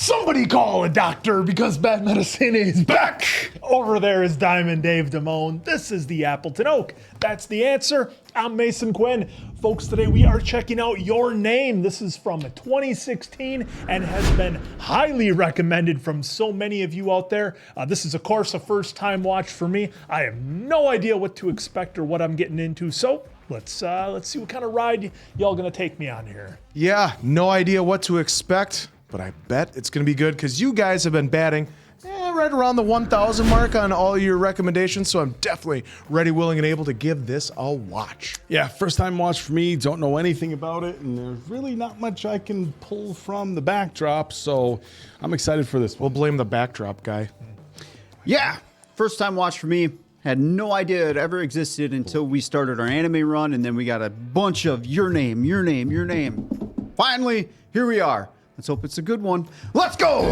Somebody call a doctor because Bad Medicine is back! Over there is Diamond Dave Damone. This is the Appleton Oak. That's the answer. I'm Mason Quinn. Folks, today we are checking out Your Name. This is from 2016 and has been highly recommended from so many of you out there. This is, of course, a first-time watch for me. I have no idea what to expect or what I'm getting into, so let's see what kind of ride y'all gonna take me on here. Yeah, no idea what to expect, but I bet it's gonna be good because you guys have been batting right around the 1,000 mark on all your recommendations, so I'm definitely ready, willing, and able to give this a watch. Yeah, first time watch for me, don't know anything about it, and there's really not much I can pull from the backdrop, so I'm excited for this We'll one. blame the backdrop guy. Yeah, first time watch for me. Had no idea it ever existed until we started our anime run, and then we got a bunch of Your Name, Your Name, Your Name. Finally, here we are. Let's hope it's a good one. Let's go!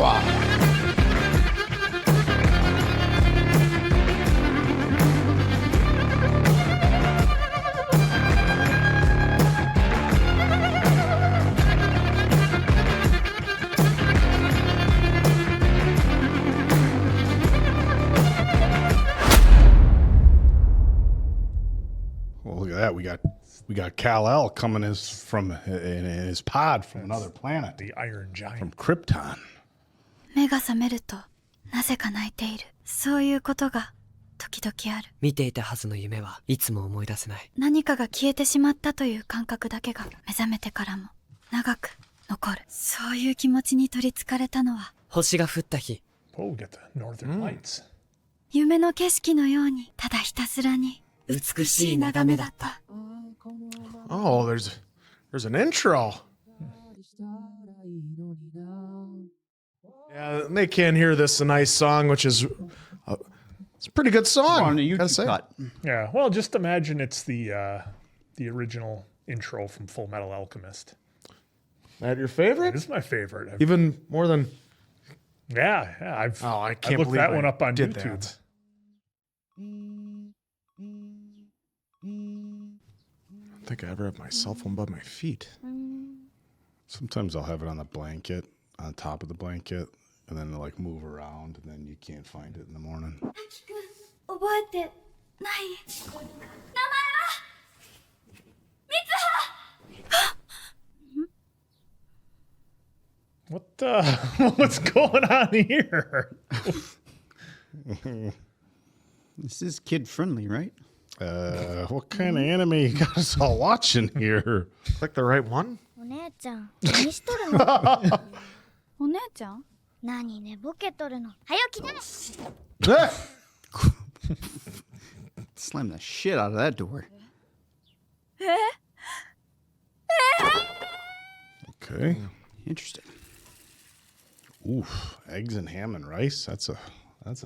Well, look at that. We got Kal-El coming in his pod from another planet, The Iron from Giant. Krypton. 目が覚めるとなぜか泣いている。そういうことが時々ある。見ていたはずの夢はいつも思い出せない。何かが消えてしまったという感覚だけが目覚めてからも長く残る。そういう気持ちに取りつかれたのは星が降った日、 Oh, we got the Northern Lights. 夢の景色のようにただひたすらに美しい眺めだった。 Oh, there's an intro. Yeah, they can't hear this a nice song, which is it's a pretty good song. On a gotta YouTube say. cut. Yeah, well, just imagine it's the original intro from Full Metal Alchemist. That your favorite? This is my favorite. Even more than Yeah, I I can't looked believe that I one up on did YouTube. that. I don't think I ever have my cell phone above my feet. Sometimes I'll have it on the blanket, on top of the blanket, and then like move around, and then you can't find it in the morning. 覚えてない名前はWhat's going on here? This is kid friendly, right? What kind of anime you got us all watching here? Click the right one? お姉ちゃん何しとるのお姉ちゃん何寝ぼけとるのはよ来な Slam the shit out of that door. Okay. Interesting. Oof, eggs and ham and rice. That's a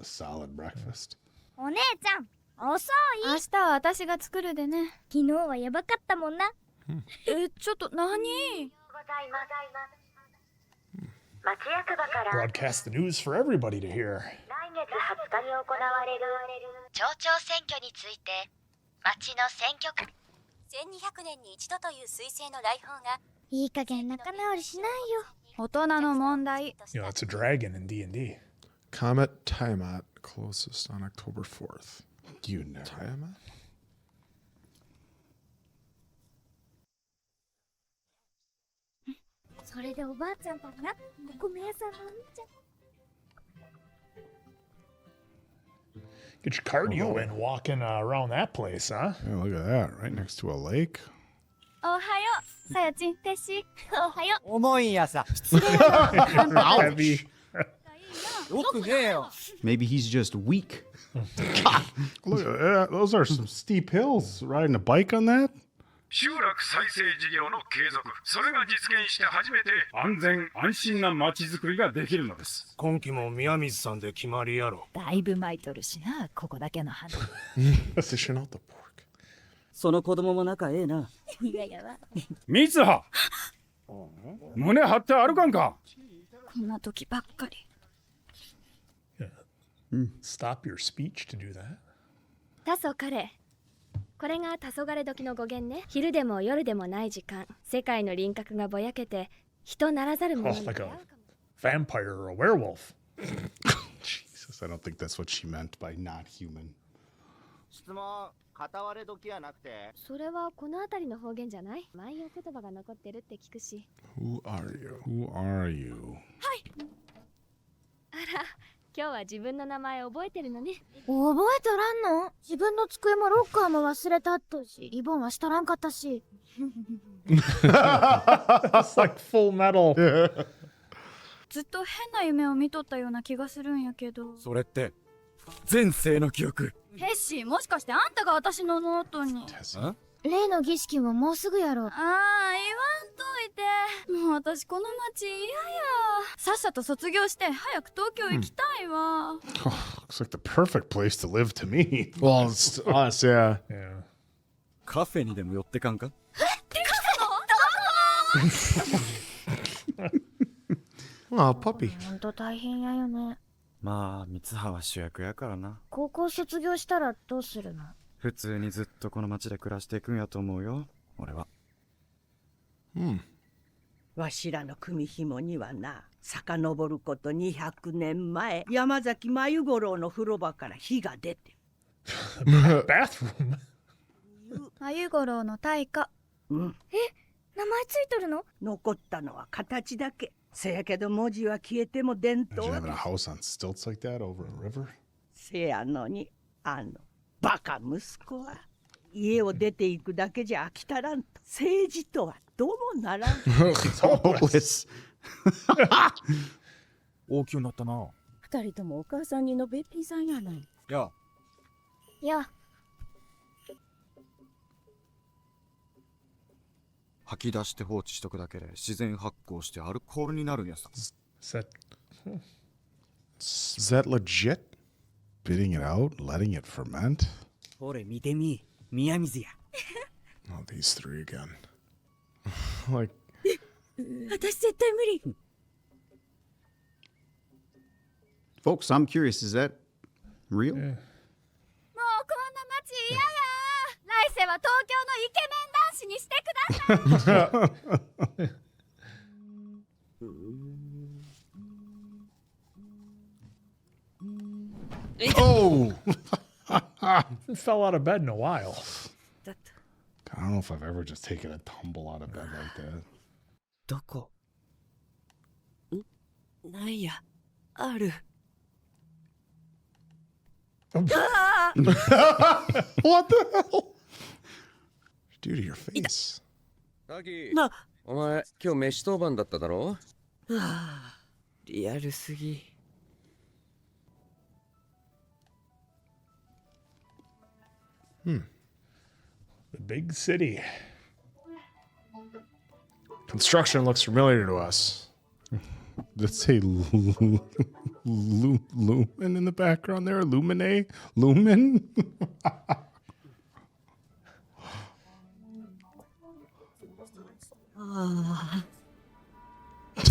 solid breakfast. お姉ちゃん遅い明日は私が作るでね。昨日はやばかったもんなちょっと何Broadcast the news for everybody to hear. 町長選挙について町の選挙区1200年に一度という彗星の来訪がいい加減仲直りしないよ大人の問題。 You know, it's a dragon in D&D. Comet Tiamat closest on October 4th. You know. Tiamat? それでおばあちゃんとなお米屋さんのお兄ちゃん Get your cardio in walking around that place, huh? Yeah, look at that. Right next to a lake. おはよう。さやちん、てっし。おはよ重いんやさ。 Heavy. よくねえよ。 Maybe he's just weak. Look at that. Those are some steep hills. Riding a bike on that? 集落再生事業の継続、それが実現して初めて安全安心な街づくりができるのです。今期も宮水さんで決まりやろ。だいぶ巻いとるしな、ここだけの花。 Fishing out the pork. その子供も仲ええな。いややば三葉胸張って歩かんか。こんな時ばっかり。 Stop your speech to do that. タソカレこれが黄昏時の語源ね。昼でも夜でもない時間、世界の輪郭がぼやけて人ならざるもの Oh, に like 出会う a かも。vampire or a werewolf. Jesus, I don't think that's what she meant by not human. 質問片割れ時はなくてそれはこの辺りの方言じゃない？万葉言葉が残ってるって聞くし。 Who are you? Who are you? あら、今日は自分の名前覚えてるのね。覚えとらんの？自分の机もロッカーも忘れたっとし、リボンはしたらんかったし。It's like Full Metal. ずっと変な夢を見とったような気がするんやけど。それって前世の記憶。ヘッシー、もしかしてあんたが私のノートに。例の儀式ももうすぐやろう。ああ、言わんといて。もう私この街嫌や。さっさと卒業して早く東京行きたいわ。Looks like the perfect place to live to me. Well, it's us, yeah. Yeah. カフェにでも寄ってかんか？Oh, puppy. ほんと大変やよね。まあ三葉は主役やからな。高校卒業したらどうするの？普通にずっとこの街で暮らしていくんやと思うよ、俺は。わしらの組紐にはな、遡ること200年前、山崎真由五郎の風呂場から火が出て。Bathroom? 真由五郎の大火。うん。名前ついとるの？残ったのは形だけ。せやけど文字は消えても伝 Imagine 統。 having a house on stilts like that over a river. せやのに、バカ息子は家を出ていくだけじゃ飽き足らんと、政治とはどうもならん。Hopeless. 大きくなったな。二人ともお母さんにのべっぴんさんやない。やや。吐き出して放置しとくだけで自然発酵してアルコールになるんやさ。Is that legit? Spitting it out, letting it ferment. ほれ見てみ、宮水や。Oh, these three again. Like, 私絶対無理。Folks, I'm curious, is that real? もうこんな街嫌や。来世は東京のイケメン男子にしてください。oh! Fell out of bed in a while. I don't know if I've ever just taken a tumble out of bed like that. どこ？なんや、ある。What the hell? Do to your face. な、お前今日飯当番だっただろ？はあ、リアルすぎ。The big city. Construction looks familiar to us. Let's say lumen in the background there. Lumine? Lumen?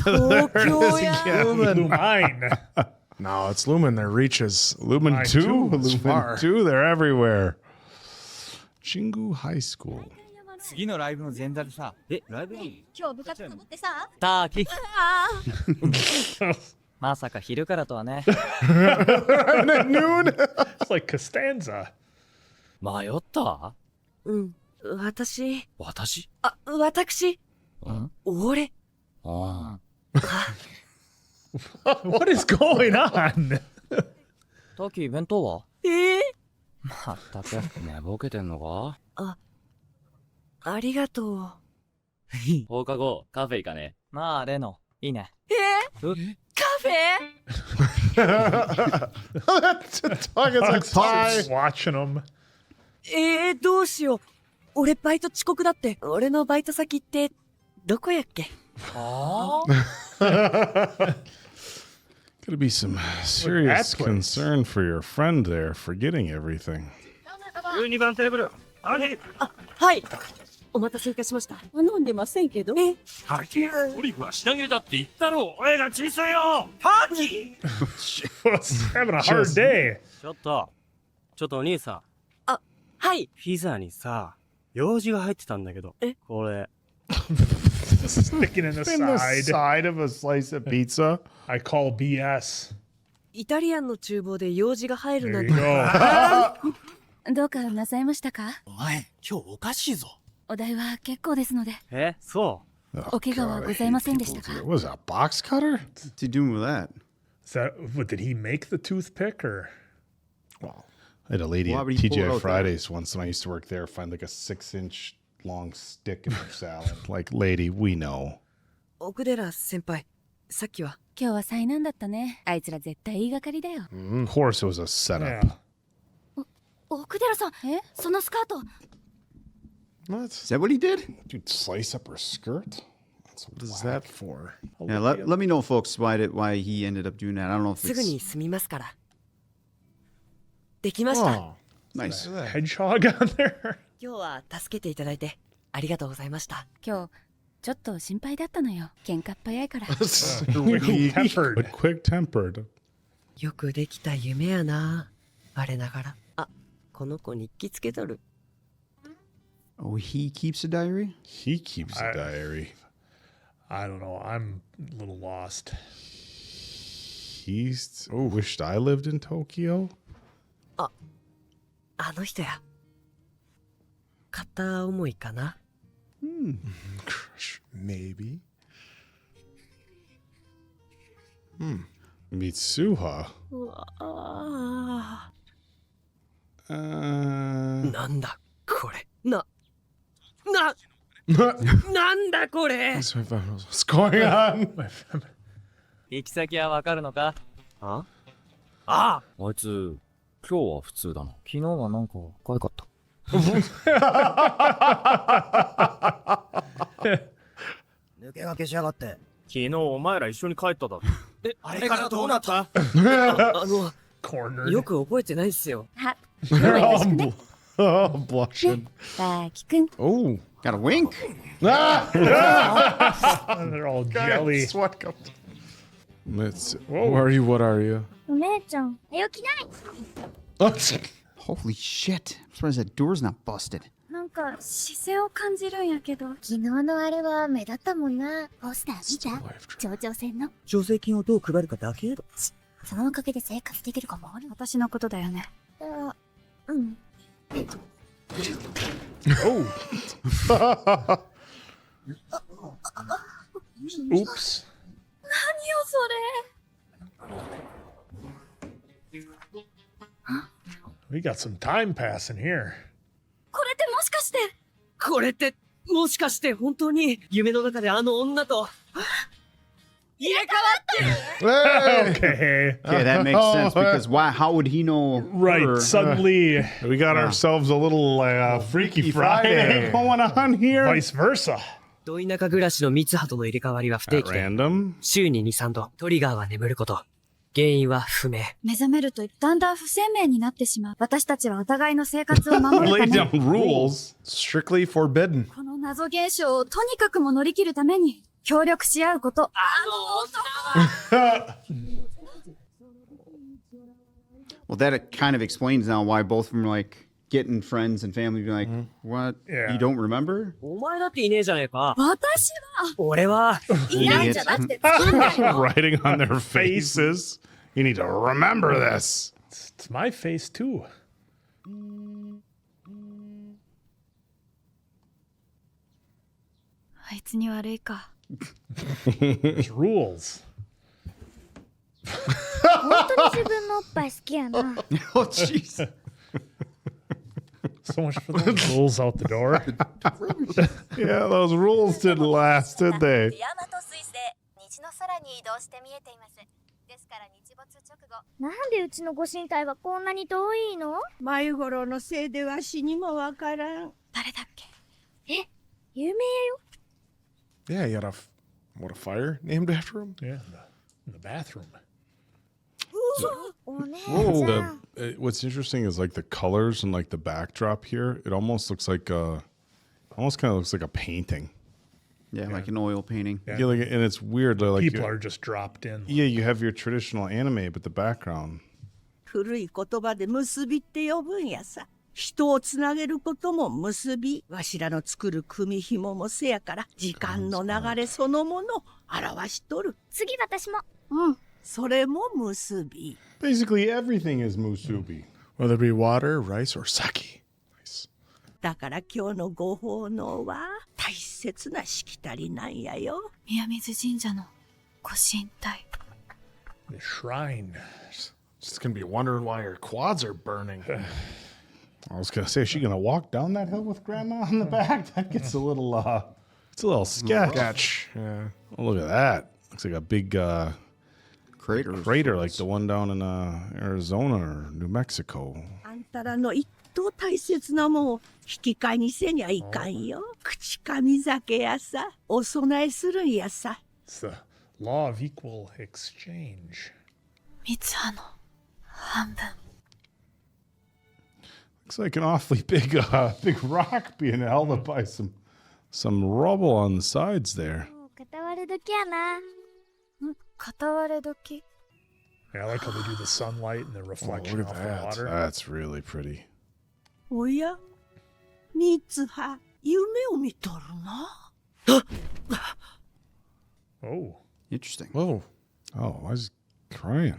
There it is again. Lumine. No, it's Lumen. Their reach is Lumen 2? Lumen far. 2? They're everywhere. Chingu High School. 次のライブの前座でさ。ライブやん。今日部活サボってさ。ターキ。あまさか昼からとはね。And at noon? It's like Costanza. 迷った？うん、私。私？あ、私。俺。あWhat is going on? ターキー弁当は？まったく寝ぼけてんのか？ありがとう。放課後カフェ行かね。なあレノ、いいね。カフェ？ Dog is like pie. Just watching them. どうしよう。俺バイト遅刻だって。俺のバイト先ってどこやっけ？Could be some serious concern for your friend there, forgetting everything. 12番テーブル。はい。お待たせいたしました。飲んでませんけど。はき、トリフは品切れだって言ったろ。声が小さいよ。ターキー。Was having a hard day. ちょっとお兄さん。はい。ピザにさ、用事が入ってたんだけど。これ。Sticking in the side. side of a slice of pizza. I call BS. イタリアンの厨房で用事が入るなん There て you go. どうかなさいましたか？お前、今日おかしいぞ。お代は結構ですので。そお怪我はございませんでしたか？ What was that, box cutter? What's he doing with that? Is that what did he make the toothpick or? I had a lady Why at would he pull it TGI out Fridays once when I used to work there find like a 6-inch long stick in her salad. Like, lady, we know. 奥寺先輩、さっきは。今日は災難だったね。あいつら絶対言いがかりだよ。 Of course, it was a setup. Yeah. 奥寺さん、そのスカート。 What? Is that what he did? Dude, slice up her skirt? What is that for? Yeah, let me know, folks, why he ended up doing that. I don't know if すぐに it's 済みますから。できました。 Oh, nice. Hedgehog on there. 今日は助けていただいてありがとうございました。今日ちょっと心配だったのよ。喧嘩っ早いから。Quick-tempered. Quick-tempered. よくできた夢やな。我ながら。あ、この子日記つけとる。 Oh, he keeps a diary? He keeps a diary. I don't know. I'm a little lost. He's wished I lived in Tokyo. あの人や。片思いかな。Crush, maybe. Mitsuha. うわあ。 Uh, なんだこれ。なんだこれ。 What's going on? 行き先はわかるのか？ああいつ、今日は普通だな。昨日はなんか可愛かった。抜け駆けしやがって。昨日お前ら一緒に帰っただろ。あれからどうなった？よく覚えてないっすよ。Oh, blushing. バキ君。 Oh. Got a wink? They're all jelly. Sweat comes. What are you? お姉ちゃん、早起きない。 Holy shit. I'm surprised that door's not busted. なんか視線を感じるんやけど。昨日のあれは目立ったもんな。ポスター見た？町長選の。助成金をどう配るかだけだ。そのおかげで生活できるかも。私のことだよね。うん。Oops. 何よそれ。 We got some time passing here. これってもしかして。これってもしかして本当に夢の中であの女と入れ替わってる。 Okay. Okay, that makes sense because why? How would he know? Right. her? Suddenly, We got ourselves a little Freaky Friday going on here. vice versa. ど田舎暮らしの三葉との入れ替わりは不定 At 期で random. 週に 2,3 度トリガーは眠ること。原因は不明。目覚めるとだんだん不鮮明になってしまう。私たちはお互いの生活を守る Lay ため down rules. Strictly forbidden. この謎現象をとにかくも乗り切るために協力し合うこと。Well, that kind of explains now why both of them are like getting friends and family be like, what? Yeah. You don't remember? お前だっていねえじゃねえか。私は俺は。いないんじゃなくて作んないの。 Writing on their faces. You need to remember this. It's my face too. あいつに悪いか。 There's rules. 本当に自分のおっぱい好きやな。 Oh, jeez. So much for the rules out the door. Yeah, those rules didn't last, did they? 大和彗星虹の空に移動して見えています。ですから日没直後。なんでうちのご神体はこんなに遠いの？眉五郎のせいでわしにもわからん。誰だっけ？え、有名よ。 Yeah, you got a fire named after him? Yeah, in the bathroom. お姉ちゃ The, ん。 what's interesting is like the colors and like the backdrop here. It almost looks like almost kind of looks like a painting. Yeah, like an oil painting. Yeah. Yeah, like, and it's weird. Like People are just dropped in. Yeah, you have your traditional anime, but the background. 古い言葉で結びって呼ぶんやさ。人をつなげることも結び、わしらの作る組紐もせやから、時間の流れそのものを表しとる。次私も。うん、それも結び。 Basically everything is musubi. Whether it be water, rice, or sake. だから今日のご奉納は大切なしきたりなんやよ。宮水神社のご神体。 The shrine. Just gonna be wondering why her quads are burning. I was gonna say, is she gonna walk down that hill with Grandma on the back? That gets a little, it's a little sketch. Yeah. Oh, look at that. Looks like a big crater like the one down in Arizona or New Mexico. あんたらの一等大切なもんを引き換えにせにゃいかんよ。口上酒やさ、お供えするんやさ。 It's the law of equal exchange. 三葉の半分。 Looks like an awfully big rock being held up by some rubble on the sides there. 片割れ時やな。片割れ時。 Yeah, I like how they do the sunlight and the reflection look off at the that. water. That's really pretty. おや、三葉、夢を見とるな。 Oh. Interesting. Whoa. Oh, I was crying.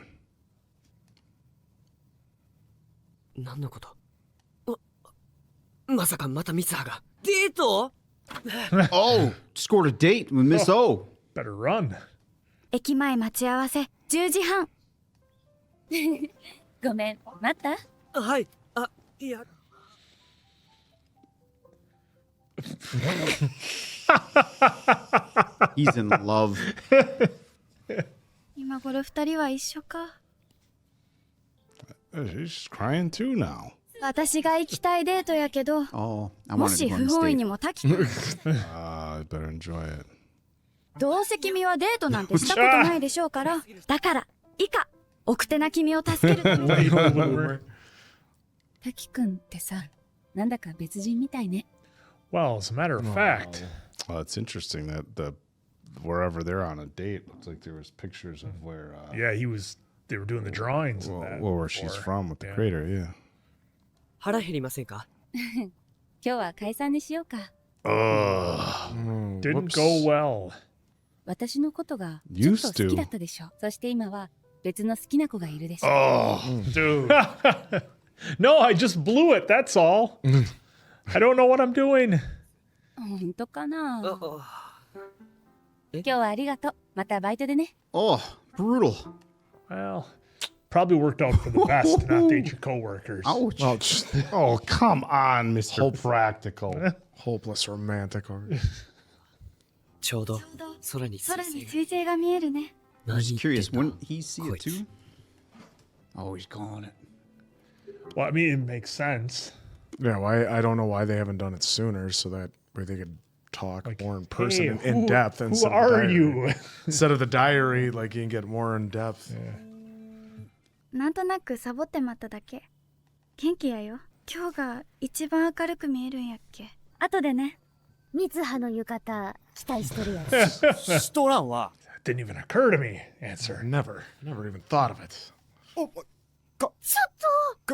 何のこと？まさかまた三葉がデート？ Oh, scored a date with Miss O. Better run. 駅前待ち合わせ10時半。ごめん、待った？はい。あ、いや。He's in love. 今頃二人は一緒か。 She's crying too now. 私が行きたいデートやけど、 Oh, I も wanted し to go on 不 this 本意 date. にも滝君。 I better enjoy it. どうせ君はデートなんてしたことないでしょうから、だから以下奥手な君を助けるために。滝くんってさ、なんだか別人みたいね。Well, as a matter of fact. Well, it's interesting that wherever they're on a date, looks like there was pictures of where. Yeah, they were doing the drawings of that. Well, where she's from with the crater, yeah. 腹減りませんか？今日は解散にしようか。Didn't go well. 私のことがちょっと好きだったでしょ。そして今は別の好きな子がいるでしょ。Oh, dude. No, I just blew it. That's all. I don't know what I'm doing. 本当かな。今日はありがとう。またバイトでね。 Oh, brutal. Well, probably worked out for the best to not date your coworkers. Ouch. Oh, come on, Mr. Practical. Hopeless romantic. ちょうど空に空に彗星が見えるね。 I'm just curious, wouldn't he see it too? Oh, he's calling it. Well, I mean, it makes sense. Yeah, I don't know why they haven't done it sooner, so that way they could talk more in person hey, in depth. Who Instead are of you? Instead of the diary, like you can get more in depth. なんとなくサボってまっただけ。元気やよ。今日が一番明るく見えるんやっけ。後でね。三葉の浴衣期待しとるやつ。しとらんわ。 That didn't even occur to me. Answer. Never even thought of it. ちょっと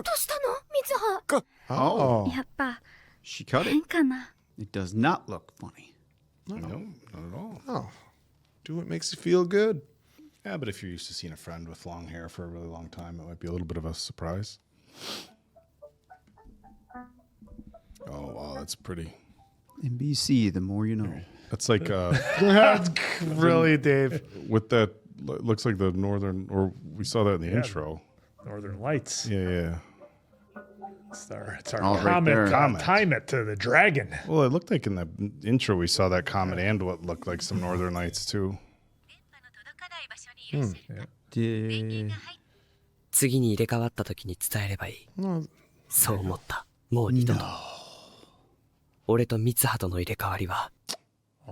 どうしたの三葉。 Oh, やっぱ she cut 変 it. かな。 It does not look funny. No, not at all. Oh, do what makes you feel good. Yeah, but if you're used to seeing a friend with long hair for a really long time, it might be a little bit of a surprise. Oh, wow, that's pretty. NBC, the more you know. That's like That's really, Dave. with that looks like the northern, or we saw that in the intro. Northern Lights. Yeah. It's our Oh, right comet. there. Time it to the dragon. Well, it looked like in the intro we saw that comet and what looked like some northern lights too. 次に入れ替わった時に伝えればいい。そう思った。もう二度と。俺と三葉との入れ替わりは。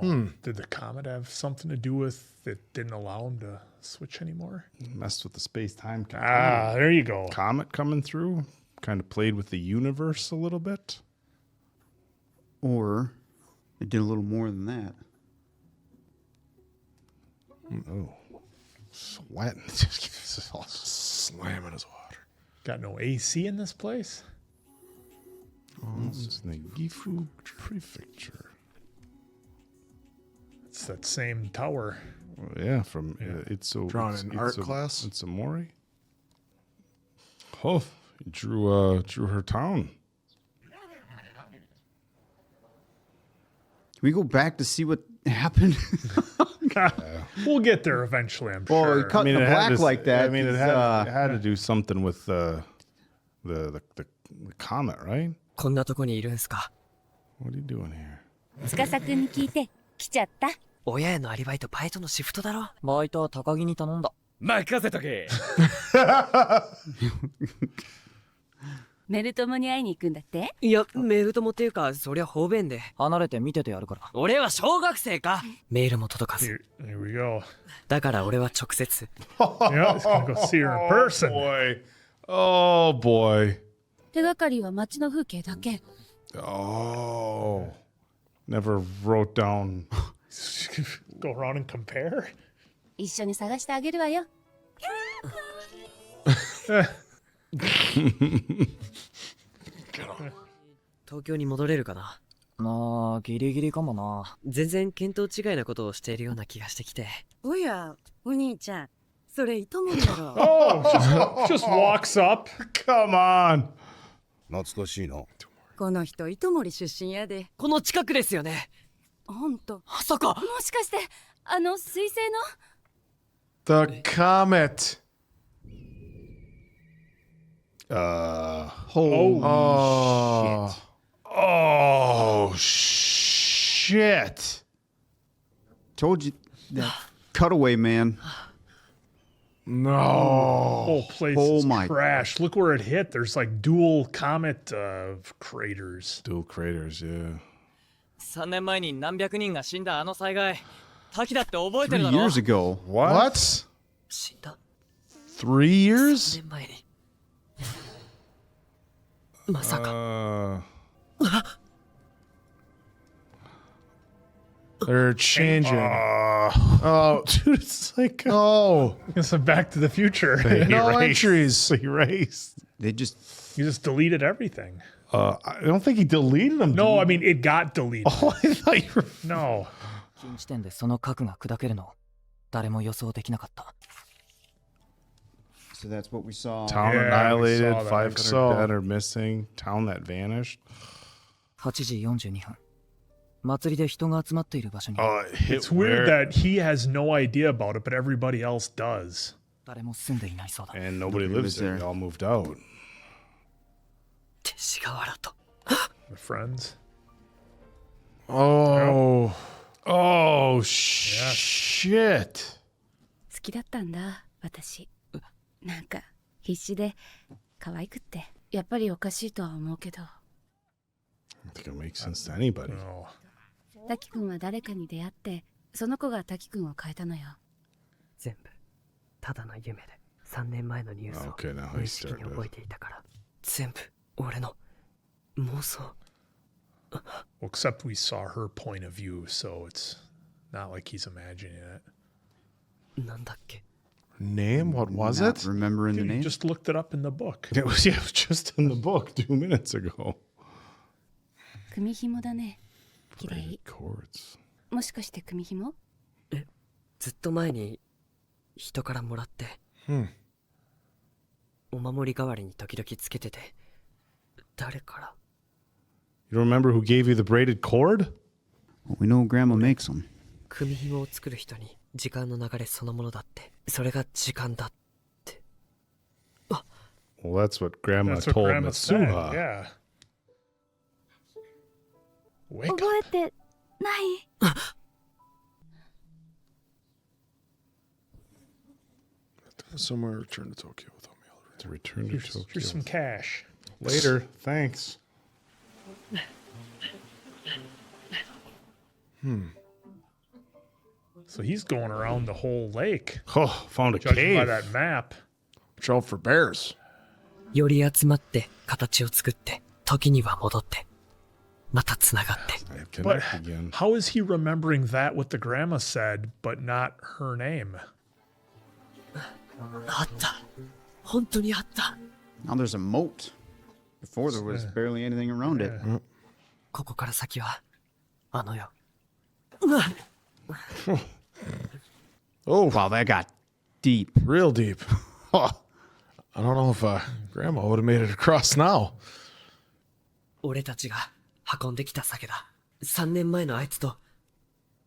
Did the comet have something to do with it didn't allow him to switch anymore? Messed with the space-time. Ah, there you go. Comet coming through. Kind of played with the universe a little bit. Or it did a little more than that. Oh. Sweating. Slamming his water. Got no AC in this place? It's in the Gifu Prefecture. It's that same tower. Yeah, from Itzo. Drawn in art class. It's Mori. Oh, he drew her town. Can we go back to see what happened? We'll get there eventually, I'm Well, sure. cut the black like that. I mean, it had to do something with the comet, right? こんなとこにいるんすか。 What are you doing here? 司くんに聞いて来ちゃった。親へのアリバイとバイトのシフトだろ。バイトは高木に頼んだ。任せとけ。メル友に会いに行くんだって。いや、メール友っていうか、そりゃ方便で。離れて見ててやるから。俺は小学生か。メールも届かず。 Here we go. だから俺は直接。Yeah, it's gonna go see her in person. Boy. Oh boy. 手がかりは街の風景だけ。 Oh. Never wrote down. Go around and compare? 一緒に探してあげるわよ。東京に戻れるかな。まあ、ギリギリかもな。全然見当違いなことをしているような気がしてきて。おや、お兄ちゃん、それ糸森だろ。Oh, just walks up. Come on. 懐かしいな。この人糸森出身やで。この近くですよね。ほんと。まさか。もしかして彗星の The comet. Oh shit. Told you that cutaway, man. No. Whole place is crashed. Look where it hit. There's like dual comet craters. Dual craters, yeah. 3年前に何百人が死んだあの災害。滝だって覚えてる 3だろ。 years ago. What? 死んだ。 3 years? 3年前に。まさか。They're changing. Oh, dude, it's like oh, it's a Back to the Future. No entries. Erased. They just You just deleted everything. I don't think he deleted them. No, I mean it got deleted. Oh, I thought you were. No. 近地点でその核が砕けるのを誰も予想できなかった。 So that's what we saw. Town Yeah, we annihilated, saw that. 500 So- dead or missing. Town that vanished. 8時42分。祭りで人が集まっている場所に。 Oh, it hit It's weird where- that he has no idea about it, but everybody else does. 誰も住んでいないそうだ。 And nobody lives there. They all moved out. 勅使河原と。 The friends. Oh. Oh, shit. 好きだったんだ私。なんか必死で可愛くってやっぱりおかしいとは思うけど。 I don't think it makes sense to anybody. No. 滝くんは誰かに出会ってその子が滝くんを変えたのよ。全部ただの夢で3年前のニュースを Okay, now 無 he 意識に started. 覚えていたから全部俺の妄想。 Well, except we saw her point of view, so it's not like he's imagining it. なんだっけ。 Name? What was Not it? remembering the Dude, you name. just looked it up in the book. It was just in the book 2 minutes ago. 組紐だね。綺 Braided 麗。 cords. もしかして組紐？ずっと前に人からもらって、お守り代わりに時々つけてて、誰から？ You don't remember who gave you the braided cord? Well, we know Grandma makes them. 組紐を作る人に時間の流れそのものだって、それが時間だって。 Well, that's what Grandma That's what told Grandma said. Mitsuha. Yeah. Wake 覚 up. えてない？ Somewhere return to Tokyo without me. To return to Tokyo. Here's some cash. Later, thanks. So he's going around the whole lake. Oh, found a Judging by cave. that map. Watch out for bears. より集まって形を作って時には戻ってまたつながって。 I But connect again. how is he remembering that what the grandma said, but not her name? あった。本当にあった。 Now there's a moat. Before there was barely anything around it. ここから先はあの世。 Oh, wow, that got deep. Real deep. I don't know if Grandma would have made it across now. 俺たちが運んできた酒だ。3年前のあいつと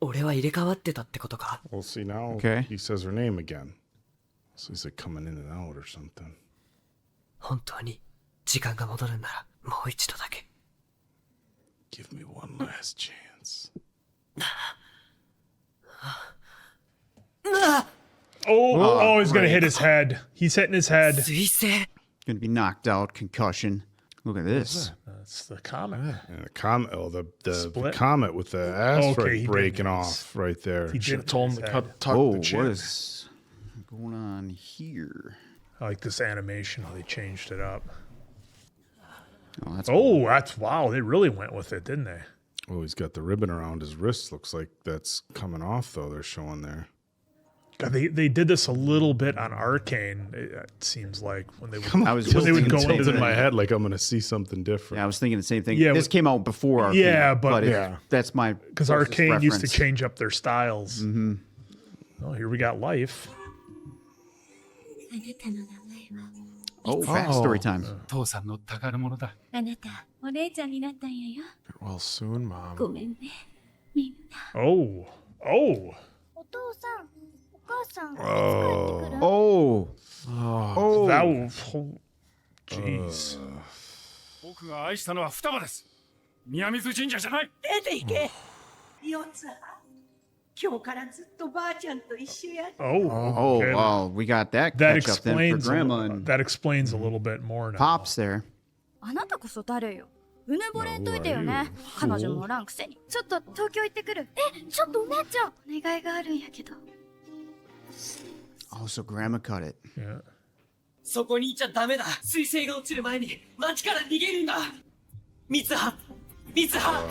俺は入れ替わってたってことか。 We'll see now. Okay. He says her name again. So he's like coming in and out or something. 本当に時間が戻るんならもう一度だけ。 Give me one last chance. Oh, he's gonna hit his head. He's hitting his head. 彗星。 Gonna be knocked out, concussion. Look at this. That's the comet. And the comet, the Split? comet with the asteroid Okay, he breaking did off right there. He Should did have told him his to head. tuck Oh, the what chin. is going on here? I like this animation how they changed it up. Oh, that's That's wow. They really went with it, didn't they? Oh, he's got the ribbon around his wrist. Looks like that's coming off, though. They're showing there. God, they did this a little bit on Arcane. It seems like when they would, I was when they would go It's into in my the, head like I'm going to see something different. Yeah, I was thinking the same thing. Yeah, this came out before Arcane. Yeah, but that's my because closest Arcane used to reference. change up their styles. Mm-hmm. Oh, here we got life. Oh, backstory time. 父さんの宝物だ。あなたお姉ちゃんになったんやよ。 Get well soon, Mom. ごめんねみんな。 Oh, お父さんお母さん Oh. oh, that was, oh, jeez. 僕が愛したのは双葉です。宮水神社じゃない。出て行け。四つ葉。今日からずっとばあちゃんと一緒や。 Oh, Oh, okay. well, we got that That catch up then for explains Grandma and that explains a little bit more now. Pops there. あなたこそ誰よ。うぬぼれんといてよね。彼女もおらんくせに。ちょっと東京行ってくる。ちょっとお姉ちゃん。お願いがあるんやけど。 Oh, so Grandma cut it. Yeah. そこにいちゃダメだ。彗星が落ちる前に町から逃げるんだ。三葉。三葉。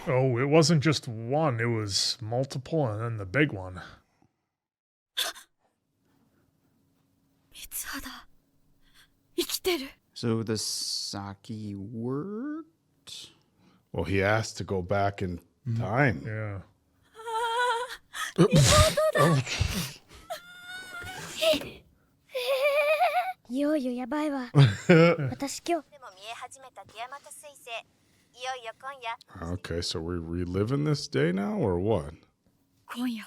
Oh, it wasn't just one. It was multiple, and then the big one. 三葉だ。生きてる。 So the sake worked? Well, he asked to go back in time. Yeah. いよいよやばいわ。私今日でも見え始めたティアマト彗星。いよいよ今夜。 Okay, so we're reliving this day now, or what? 今夜。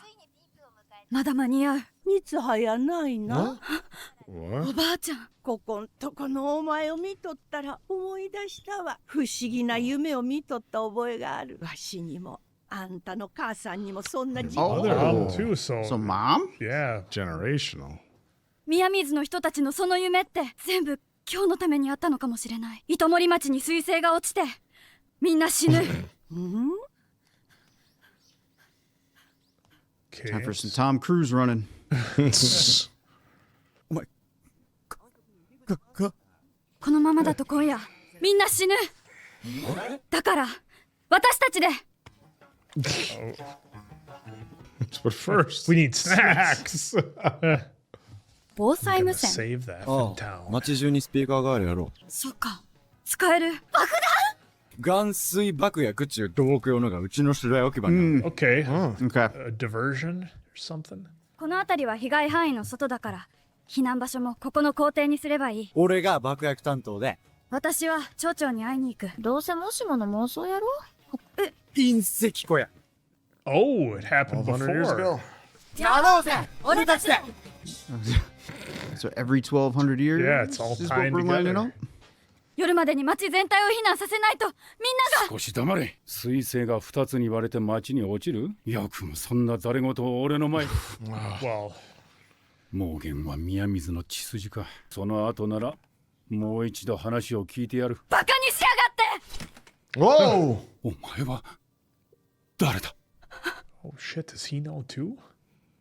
まだ間に合う。三葉やないな。 What? おばあちゃん。ここんとこのお前を見とったら思い出したわ。不思議な夢を見とった覚えがある。わしにもあんたの母さんにもそんな時期 Oh, が mom too. So, So mom? yeah. Generational. 宮水の人たちのその夢って全部今日のためにあったのかもしれない。糸森町に彗星が落ちてみんな死ぬ。Okay. Time for some Tom Cruise running. このままだと今夜みんな死ぬ。だから私たちで。 But first, We need snacks. 防災無 Gonna 線。 save that あ for あ town. 街中にスピーカーがあるやろ。そっか。使える。爆含水爆薬っちゅう土木用のがうちの取材置き場にある。 Okay. Okay. A diversion or something. 弾。この辺りは被害範囲の外だから避難場所もここの校庭にすればいい。俺が爆薬担当で私は町長に会いに行く。どうせもしもの妄想やろ。隕石小屋。 Oh, it happened 100 years before. ago. やろうぜ。俺たちで。 So every 1200 years? Yeah, it's all is what tying we're lining together. up? 夜までに町全体を避難させないとみんなが。少し黙れ。彗星が2つに割れて町に落ちる。よくもそんなざれ言を俺の前。 Well, 妄言は宮水の血筋か。その後ならもう一度話を聞いてやる。バカにしやがって。 Whoa! お前は誰だ。 oh shit, does he know too?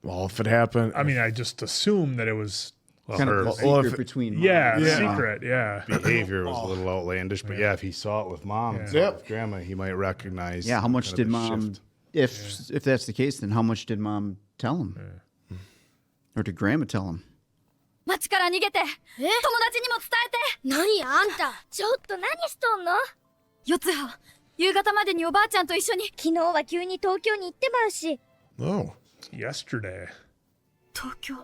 Well, if it happened, I mean, I just assumed that it was Kind of her a well, secret if it- between yeah, moms. secret, yeah. behavior was a little outlandish, but yeah, if he saw it with mom, and Yep. with grandma, he might recognize. Yeah, how much kind did of the mom shift. if that's the case, then how much did mom tell him? Or did grandma tell him? 町から逃げて友達にも伝えて。何あんた、ちょっと何しとんの？四葉、夕方までにおばあちゃんと一緒に。昨日は急に東京に行ってまうし。 Oh, yesterday. 東京。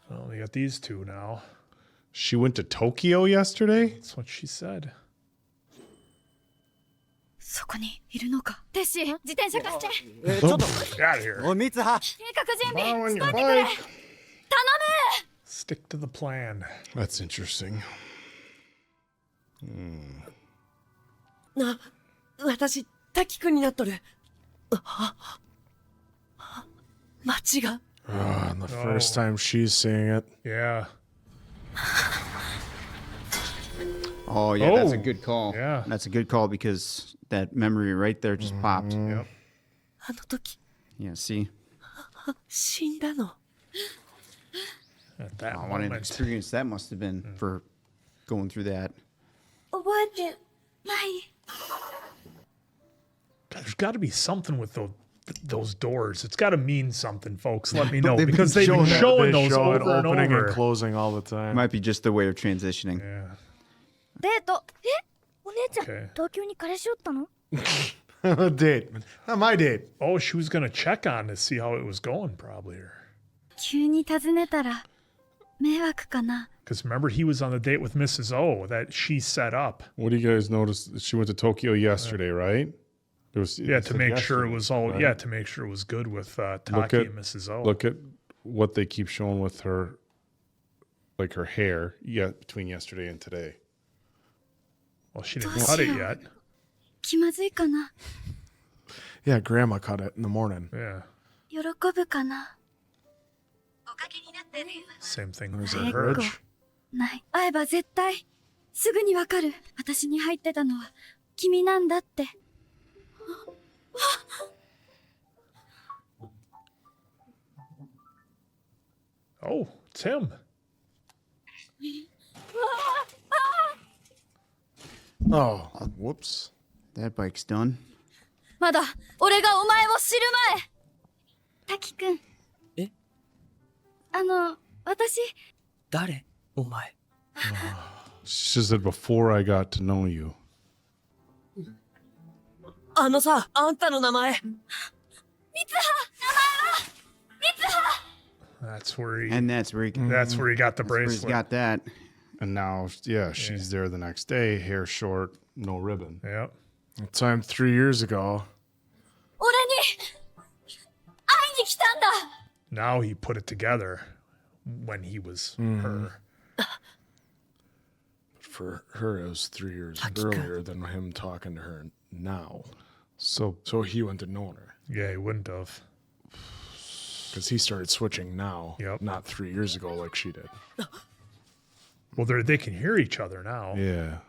Well, we got these two now. She went to Tokyo yesterday? That's what she said. そこにいるのか。テッシー、自転車貸して。ちょっと Get out of here. おい三葉、計画準備し Borrowing とい your てくれ。 bike. 頼む。 Stick to the plan. That's interesting. 私、滝くんになっとる。街が。And the first time she's seeing it. Yeah. Oh, yeah, that's a good call. Yeah. That's a good call because that memory right there just popped. Yep. あの時、 Yeah, see? 死んだの。 At that Wow, what an moment. experience that must have been for going through that. 覚えてない。 God, there's got to be something with those doors. It's got to mean something, folks. Let me know They've been because they've been showing they those show it over and opening over. and closing all the time. Might be just the way of transitioning. Yeah. デート。お姉ちゃん、 Okay. 東京に彼氏おったの？ Date. Not my date. Oh, she was gonna check on to see how it was going, probably. 急に訪ねたら迷惑かな。 Because remember, he was on the date with Mrs. O that she set up. What do you guys notice? She went to Tokyo yesterday, right? It was, Yeah, it to said make sure it yesterday, was all. right? Yeah, to make sure it was good with Taki Look at- and Mrs. O. Look at what they keep showing with her, like her hair, between yesterday and today. Well, she didn't cut it yet. 気まずいかな。 Yeah, Grandma cut it in the morning. Yeah. 喜ぶかな。 Same thing There's for a her. bridge. ない。会えば絶対すぐにわかる。私に入ってたのは君なんだって。 Oh, it's him. Oh, whoops. That bike's done. まだ俺がお前を知る前。滝くん。え？私。誰？お前。 She said before I got to know you. あのさ、あんたの名前。三葉、名前は三葉。 That's where he. And that's where he, That's where he got the that's where he's bracelet. got that. And now, yeah, she's there the next day, hair short, no ribbon. Yep. That time 3 years ago. 俺に会いに来たんだ。 Now he put it together when he was her. For her, it was 3 years earlier than him talking to her now. So he wouldn't have known her. Yeah, he wouldn't have. Because he started switching now, Yep. not 3 years ago like she did. Well, they can hear each other now. yeah.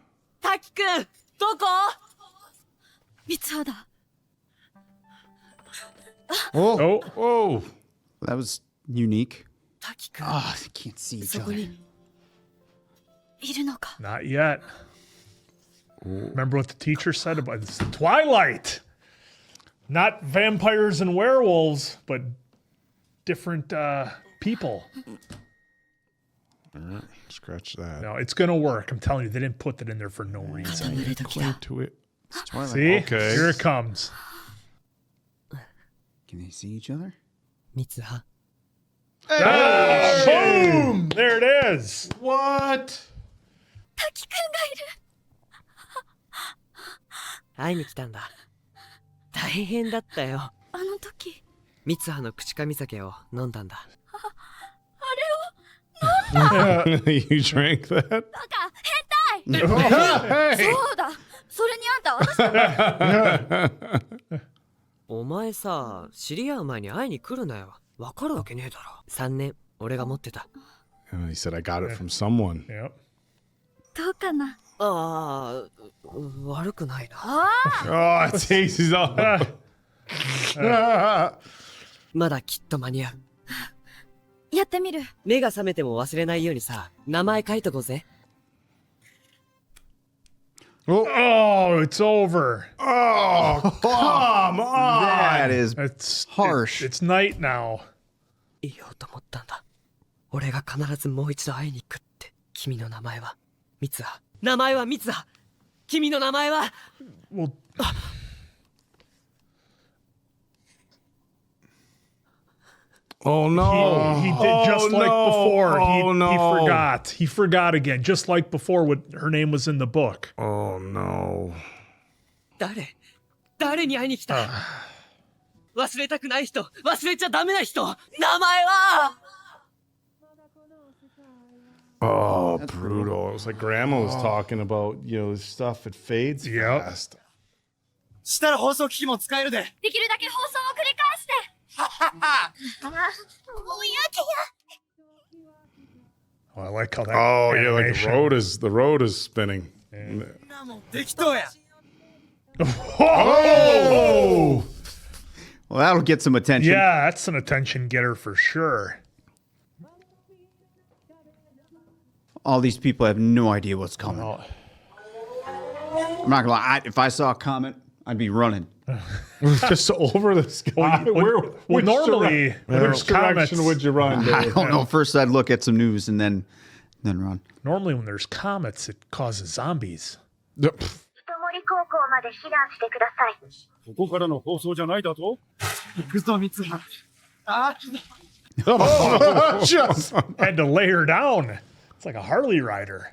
滝くん、どこ？三葉だ。 Oh, Oh, That was unique. 滝くん。 Ah, they can't see each そこ other. に。いるのか。 not yet. Remember what the teacher said about it's Twilight? Not vampires and werewolves, but different people. all right. Scratch that. No, it's gonna work. I'm telling you, they didn't put that in there for no reason. Cling to it. Twilight. See? Okay. Here it comes. Can they see each other? 三葉。 Ah, boom! There it is. What? 滝くんがいる。会いに来たんだ。大変だったよ。あの時。三葉の口噛み酒を飲んだんだ。You drank that? バカ変態。そうだ。それにあんた私。お前さ、知り合う前に会いに来るなよ。わかるわけねえだろ。3年、俺が持ってた。 And he said, I got it from someone. Yep. どうかな。ああ、悪くないな。Oh, it takes his off. まだきっと間に合う。やってみる。目が覚めても忘れないようにさ、名前書いとこうぜ。 Oh, it's over. Oh, come on. That is It's harsh. It's night now. 言おうと思ったんだ。俺が必ずもう一度会いに行くって。君の名前はミツハ。名前はミツハ。君の名前は。Well, Oh no! He did just like before. Oh no! He forgot. He forgot again, just like before. What her name was in the book. Oh no! 誰に会いに来た？忘れたくない人、忘れちゃダメな人、名前は。Oh, brutal! It was like Grandma was talking about, stuff. It fades fast. したら放送機器も使えるで。できるだけ放送を繰り返して。ははは。もうやけや。 Oh, I like how that. Oh yeah, like animation. the road is spinning. 適当や。Oh! Well, that'll get some attention. Yeah, that's an attention getter for sure. All these people have no idea what's coming. I'm not gonna lie. If I saw a comet, I'd be running. Just over the sky. Well, normally when there's comets, would you run? I don't know. First, I'd look at some news and then run. Normally, when there's comets, it causes zombies. 人森高校まで避難してください。ここからの放送じゃないだと？行くぞ、ミツハ。あ Just had to lay her down. It's like a Harley rider.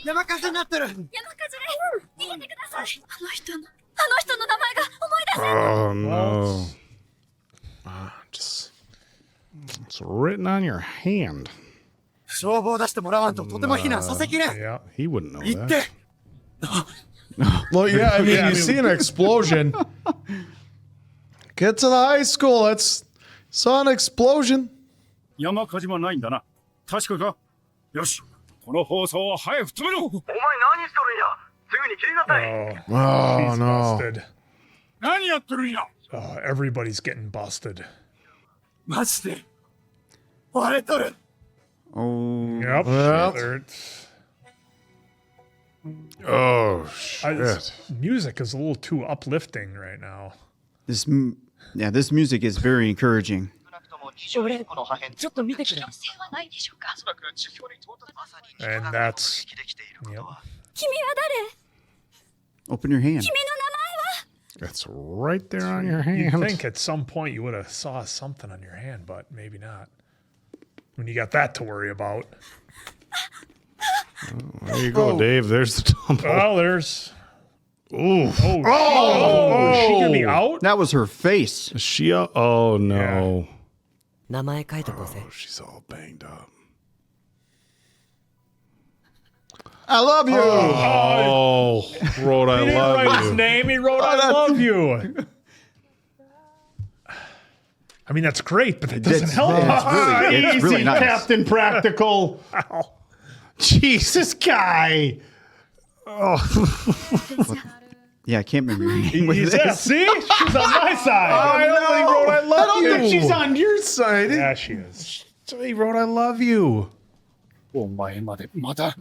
山火事になってる。山火事で逃げてください。あの人の名前が思い出せない。 Oh no! Just it's written on your hand. 消防出してもらわんととても避難させきれん。 Yeah, he wouldn't know 行っ that. て。 Well, yeah, I mean, you see an explosion. Get to the high school. Saw an explosion. 山火事はないんだな。確かか？よし。この放送を早く止めろ。お前何しとるんや。すぐに切りなさい。Oh He's no! busted. 何やってるんや。Everybody's getting busted. マジで。割れとる。 Oh. Yep. Well. Oh shit! This music is a little too uplifting right now. This music is very encouraging. 俺、ちょっと見てくれ。 And that's. Yep. 君は誰？ Open your hand. 君の名前は？ It's right there on your You'd hand. think at some point you would have saw something on your hand, but maybe not. When you got that to worry about. There you go, Dave. There's the tumble. Well, there's. Ooh. Oh, is she gonna be out? That was her face. Is she? Oh no. 名前書いとこうぜ。 Oh, she's all banged up. I love you. Oh, wrote I He didn't love write his you. name. He wrote "I love you." I mean, that's great, but that doesn't help. It's really Easy, nice. Captain Practical. Jesus, guy. Oh. Yeah, I can't remember your name with Yeah, this. see? She's on my side. I only wrote I love I you. don't think she's on your side. Yeah, she is. So he wrote I love you. お前までまた。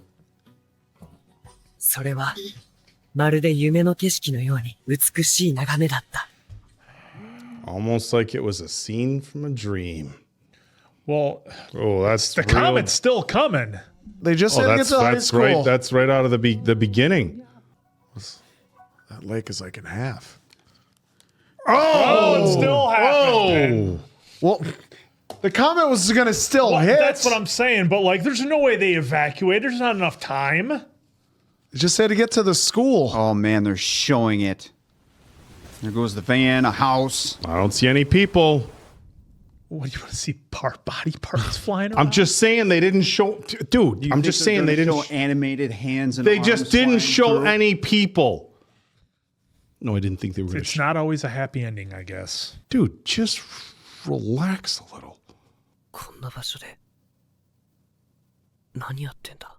それは、まるで夢の景色のように美しい眺めだった。 Almost like it was a scene from a dream. Well, Oh, that's the real. comet's still coming. They just had to get to high school. right. That's right out of the beginning. That lake is like in half. Oh, it's still happening. Well, the comet was going to still hit. That's what I'm saying, but like, there's no way they evacuate. There's not enough time. They just had to get to the school. Oh man, they're showing it. There goes the van, a house. I don't see any people. What do you want to see? Body parts flying around? I'm just saying they didn't show. Dude, Do you I'm think just they're saying gonna they didn't. show animated hands and They arms just didn't flying show through? any people. No, I didn't think they were. It's not always a happy ending, I guess. Dude, just relax a little. こんな場所で、何やってんだ？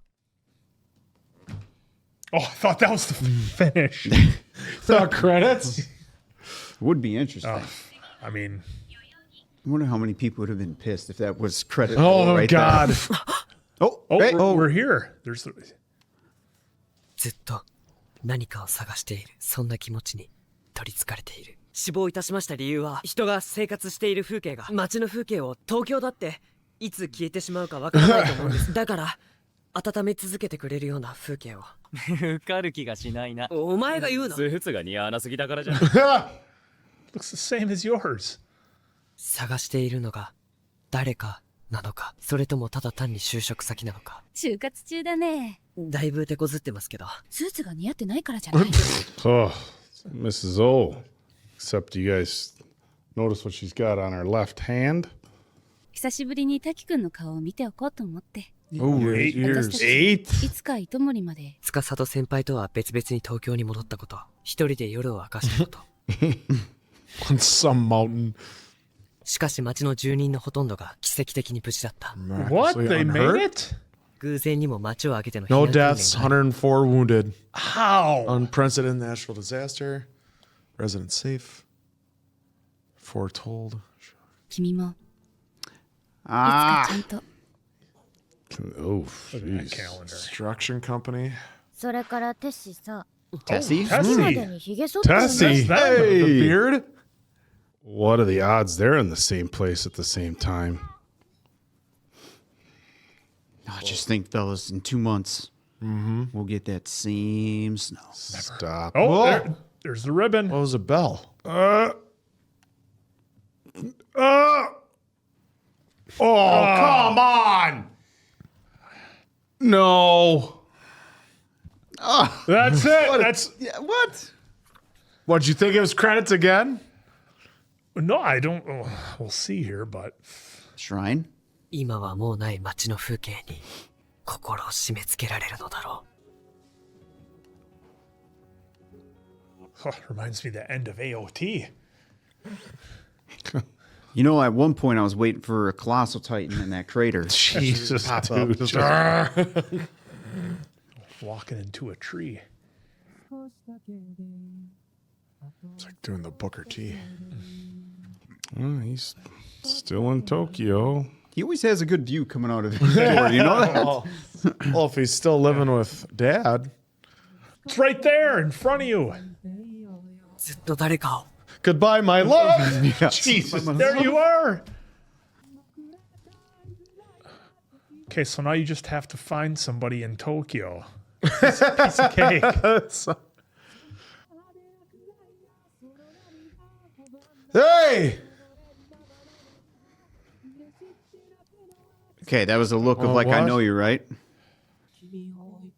Oh, I thought that was the finish. The credits? Would be interesting. I mean, I wonder how many people would have been pissed if that was credit. Oh, right God. there. Oh, oh, hey. we're here. There's the. ずっと何かを探している、そんな気持ちに取り憑かれている。死亡いたしました理由は、人が生活している風景が街の風景を東京だっていつ消えてしまうかわからないと思うんです。だから温め続けてくれるような風景を。受かる気がしないな。お前が言うな。スーツが似合わなすぎだからじゃん。Looks the same as yours. 探しているのが誰かなのか、それともただ単に就職先なのか。就活中だね。だいぶ手こずってますけど。スーツが似合ってないからじゃない。Oh, Mrs. O. Except you guys notice what she's got on her left hand? 久しぶりに滝くんの顔を見ておこうと思って。Oh, 8 years. いつか糸森まで。司と先輩とは別々に東京に戻ったこと、一人で夜を明かしたこと。On some mountain. しかし町の住人のほとんどが奇跡的に無事だった。What? They made it? 偶然にも町を挙げての避 No 難訓練が deaths, 104 wounded. How? Unprecedented natural disaster. Residents safe. Foretold. 君も。あいつかちゃんと。Oh, Look at that jeez. calendar. Construction company. それからテッシーさ、 Tessie? いつまで Tessie. にヒゲ剃ってるの Tessie. Hey, the beard. What are the odds they're in the same place at the same time? I just think, fellas, in 2 months, we'll get that same snow. Stop. Oh, there's the ribbon. What was a bell? Oh, come on! No. That's it. That's Yeah, what? What'd you think it was credits again? no, I don't. Oh, we'll see here, but Shrine? 今はもうない町の風景に心を締め付けられるのだろ reminds me of the end of AOT. You know, at one point I was waiting for a colossal titan in that crater. Jesus, Pop up. dude. Just Walking into a tree. It's like doing the Booker T. Well, he's still in Tokyo. He always has a good view coming out of his door, you know that? Well, if he's still living with Dad. It's right there in front of you. う。ずっと誰かを。 Goodbye, my love. Jesus, there you are. Okay, so now you just have to find somebody in Tokyo. Piece of cake. Hey! Okay, that was a look of like, I what? know you, right?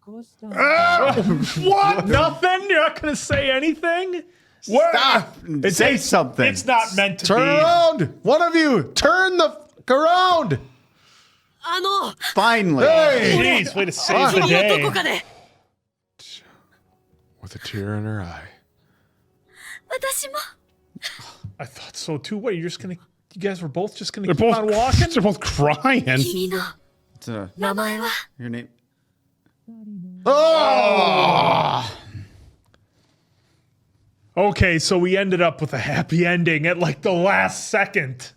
What? Nothing? You're not going to say anything? Stop! Say something. It's not meant to Turn be. around! One of you, turn the fuck around! あの、 Finally. Hey! Jeez, way to save the 君はど day. こかで。 With a tear in her eye. 私も I thought so too. Wait, you're just going to... You guys were both just going They're to keep both on walking? They're both crying. 君の It's a, 名前は your name. Oh! Okay, so we ended up with a happy ending at like the last second.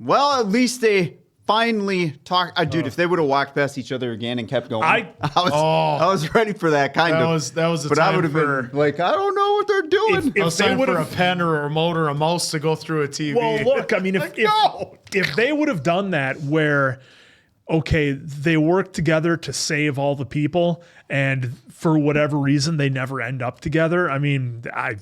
Well, at least they finally talked. Dude, if they would have walked past each other again and kept going, I was ready for that kind That of. was the but I time would have for- been like, I don't know what they're doing. I was they time for a would've- pen or a remote or a mouse to go through a TV. Well, look, I mean, if they would have done that where, okay, they work together to save all the people, and for whatever reason, they never end up together. I mean, I'm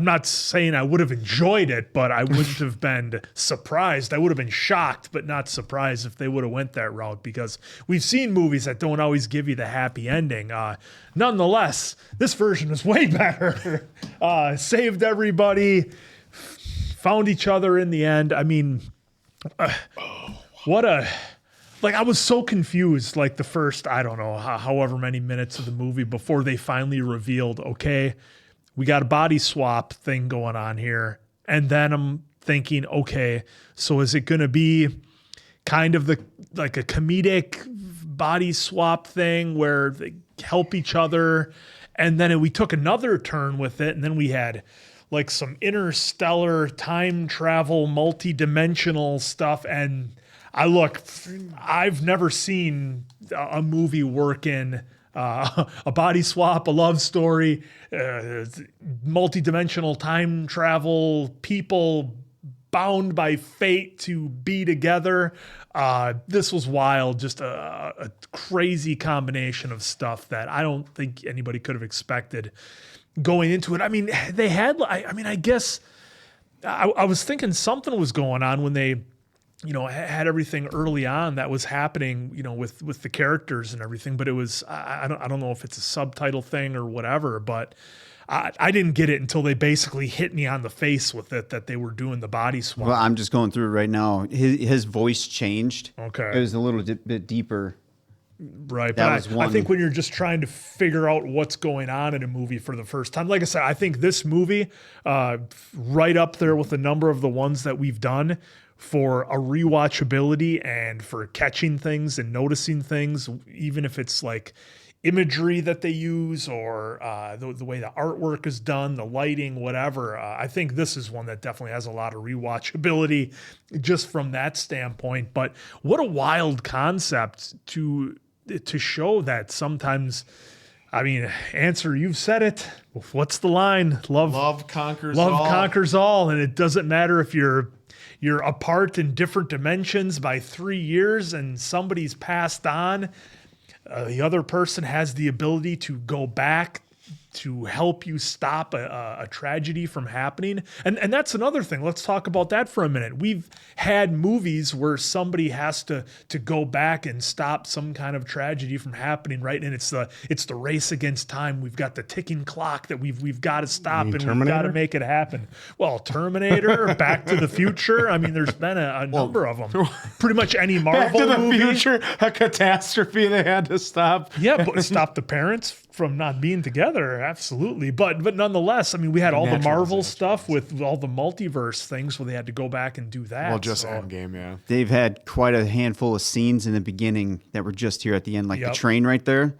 not saying I would have enjoyed it, but I wouldn't have been surprised. I would have been shocked, but not surprised if they would have went that route, because we've seen movies that don't always give you the happy ending. Nonetheless, this version is way better. Saved everybody, found each other in the end. I mean, what a... Like, I was so confused, like, the first, I don't know, however many minutes of the movie before they finally revealed, okay, we got a body swap thing going on here. And then I'm thinking, okay, so is it going to be kind of like a comedic body swap thing where they help each other? And then we took another turn with it, and then we had like some interstellar time travel, multi-dimensional stuff, and I've never seen a movie work in a body swap, a love story, multi-dimensional time travel, people bound by fate to be together. This was wild, just a crazy combination of stuff that I don't think anybody could have expected going into it. I mean, they had, I guess I was thinking something was going on when they, had everything early on that was happening, with the characters and everything, but it was, I don't know if it's a subtitle thing or whatever, but I didn't get it until they basically hit me on the face with it, that they were doing the body swap. Well, I'm just going through it right now. His voice changed. Okay. It was a little bit deeper. Right. That But was one. I think when you're just trying to figure out what's going on in a movie for the first time, like I said, I think this movie, right up there with a number of the ones that we've done for a rewatchability and for catching things and noticing things, even if it's like imagery that they use or the way the artwork is done, the lighting, whatever. I think this is one that definitely has a lot of rewatchability just from that standpoint. But what a wild concept to show that sometimes, I mean, Answer, you've said it. What's the line? Love conquers all. Love conquers all. And it doesn't matter if you're apart in different dimensions by 3 years and somebody's passed on. The other person has the ability to go back to help you stop a tragedy from happening. And that's another thing. Let's talk about that for a minute. We've had movies where somebody has to go back and stop some kind of tragedy from happening, right? And it's the race against time. We've got the ticking clock that we've got to stop, and we've got to make it happen. Well, Terminator, Back to the Future. I mean, there's been a number of them. Pretty much any Marvel Back to the movie. Future, a catastrophe they had to stop. Yeah, but stop the parents from not being together, absolutely. But nonetheless, I mean, we had all the Marvel stuff with all the multiverse things where they had to go back and do that. Well, just Endgame, yeah. They've had quite a handful of scenes in the beginning that were just here at the end, like the Yep. train right there.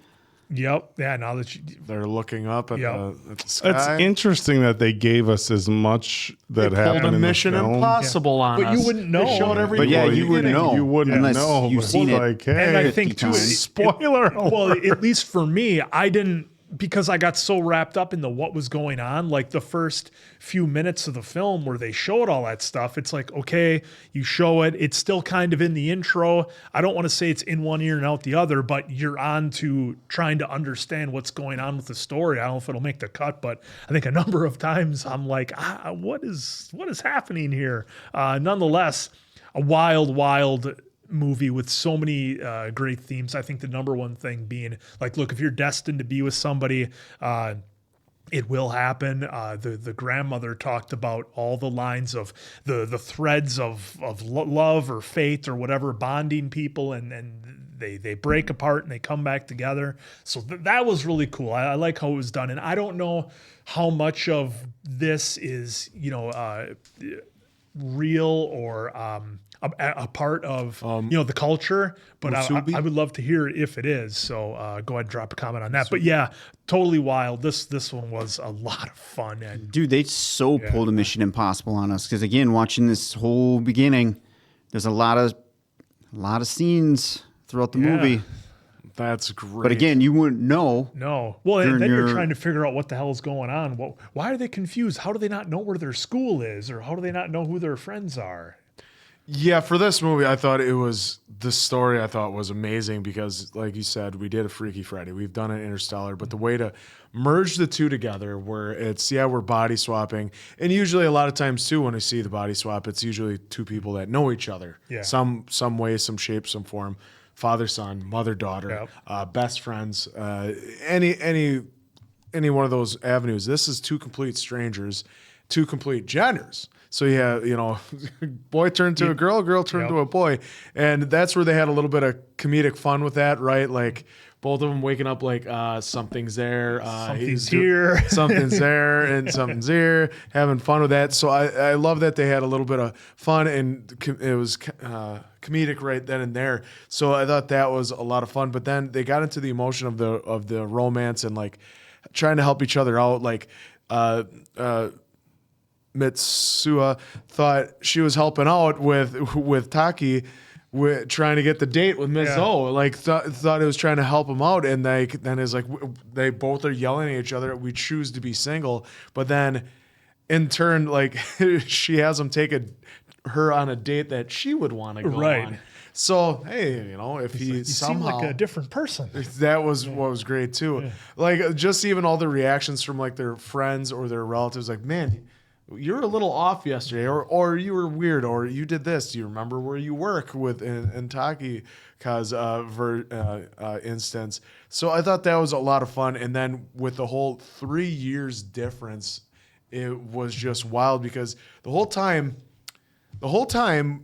Yep. Yeah. Now that they're looking up at, Yep. the sky. It's interesting that they gave us as much that They happened pulled a in Mission the film. Impossible on But us. you wouldn't know. They showed every But yeah, movie. you wouldn't know. You wouldn't unless know. you've but seen it. like, hey, and I think 50 too, times. spoiler. well, at least for me, I didn't, because I got so wrapped up in what was going on, like the first few minutes of the film where they showed all that stuff. It's like, okay, you show it. It's still kind of in the intro. I don't want to say it's in one ear and out the other, but you're on to trying to understand what's going on with the story. I don't know if it'll make the cut, but I think a number of times I'm like, what is happening here? Nonetheless, a wild movie with so many great themes. I think the number one thing being like, look, if you're destined to be with somebody, it will happen. The grandmother talked about all the lines of the threads of love or fate or whatever bonding people, and they break apart and they come back together. So that was really cool. I like how it was done. And I don't know how much of this is, real or a part of the culture, but I would love to hear it if it is. So go ahead and drop a comment on that. But yeah, totally wild. This one was a lot of fun. And Dude, they pulled a Mission Impossible on us, because again, watching this whole beginning, there's a lot of scenes throughout the movie. That's great. But again, you wouldn't know. No. Well, and then you're trying to figure out what the hell is going on. Why are they confused? How do they not know where their school is? Or how do they not know who their friends are? Yeah, for this movie, the story I thought was amazing because, like you said, we did a Freaky Friday. We've done an Interstellar, but the way to merge the two together where we're body swapping. And usually a lot of times too, when I see the body swap, it's usually two people that know each other. Yeah. Some way, some shape, some form. Father, son, mother, daughter, best friends, any one of those avenues. This is two complete strangers, two complete genders. So yeah, boy turned to a girl, girl turned to a boy. And that's where they had a little bit of comedic fun with that, right? Like both of them waking up like something's there, something's here, something's there, and something's here, having fun with that. So I love that they had a little bit of fun, and it was comedic right then and there. So I thought that was a lot of fun. But then they got into the emotion of the romance and like trying to help each other out. Like Mitsuha thought she was helping out with Taki trying to get the date with Miss O. Like thought it was trying to help him out, and then it's like they both are yelling at each other. We choose to be single, but then in turn, like she has him take her on a date that she would want to go on. So hey, you know, if he somehow seem like a different person, that was what was great too. Like just even all the reactions from like their friends or their relatives, like, man, you were a little off yesterday, or you were weird, or you did this. Do you remember where you work with in Takika's instance? So I thought that was a lot of fun. And then with the whole 3 years difference, it was just wild because the whole time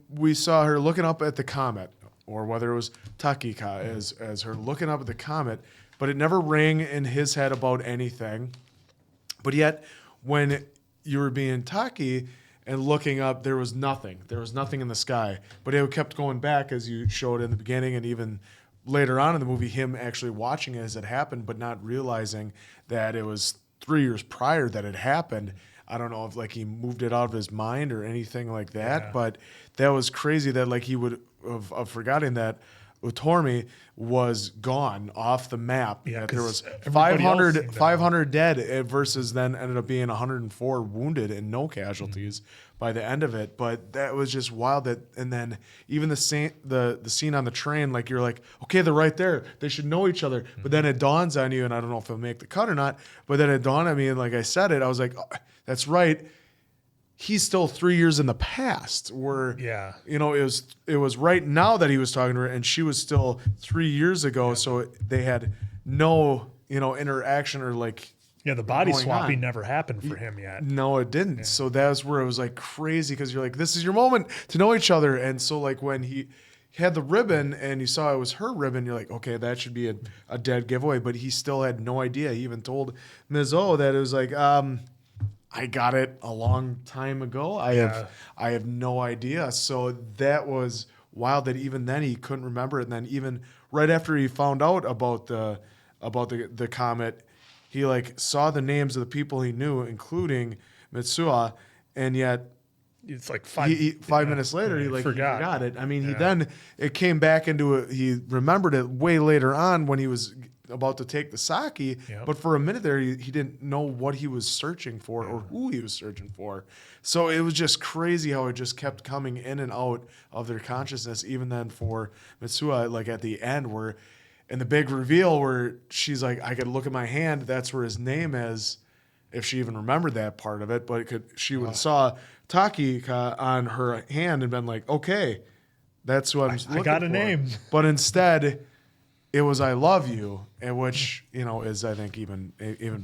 we saw her looking up at the comet, or whether it was Takika as her looking up at the comet, but it never rang in his head about anything. But yet when you were being Taki and looking up, there was nothing. There was nothing in the sky. But it kept going back, as you showed in the beginning, and even later on in the movie, him actually watching it as it happened, but not realizing that it was 3 years prior that it happened. I don't know if like he moved it out of his mind or anything like that, but that was crazy that like he would have forgotten that Utormi was gone off the map. Yeah, there was 500 dead versus then ended up being 104 wounded and no casualties by the end of it. But that was just wild. That and then even the scene on the train, like you're like, okay, they're right there. They should know each other. But then it dawns on you, and I don't know if it'll make the cut or not. But then it dawned on me, and like I said it, I was like, oh, that's right. He's still 3 years in the past where, you know, it was right now that he was talking to her and she was still 3 years ago. So they had no, you know, interaction or like, the body swapping never happened for him yet. No, it didn't. So that was where it was like crazy. Cause you're like, this is your moment to know each other. And so like when he had the ribbon and you saw it was her ribbon, you're like, okay, that should be a dead giveaway, but he still had no idea. He even told Ms. O that it was like, I got it a long time ago. I have no idea. So that was wild that even then he couldn't remember it. And then even right after he found out about the comet, he like saw the names of the people he knew, including Mitsuha, and yet it's like 5 minutes later he forgot it. I mean, it came back into it. He remembered it way later on when he was about to take the sake, but for a minute there, he didn't know what he was searching for or who he was searching for. So it was just crazy how it just kept coming in and out of their consciousness, even then for Mitsuha, like at the end where, in the big reveal where she's like, I could look at my hand, that's where his name is, if she even remembered that part of it, but she would have saw Takika on her hand and been like, okay, that's what I'm looking for. I got a name. But instead, it was I love you, and which, you know, is I think even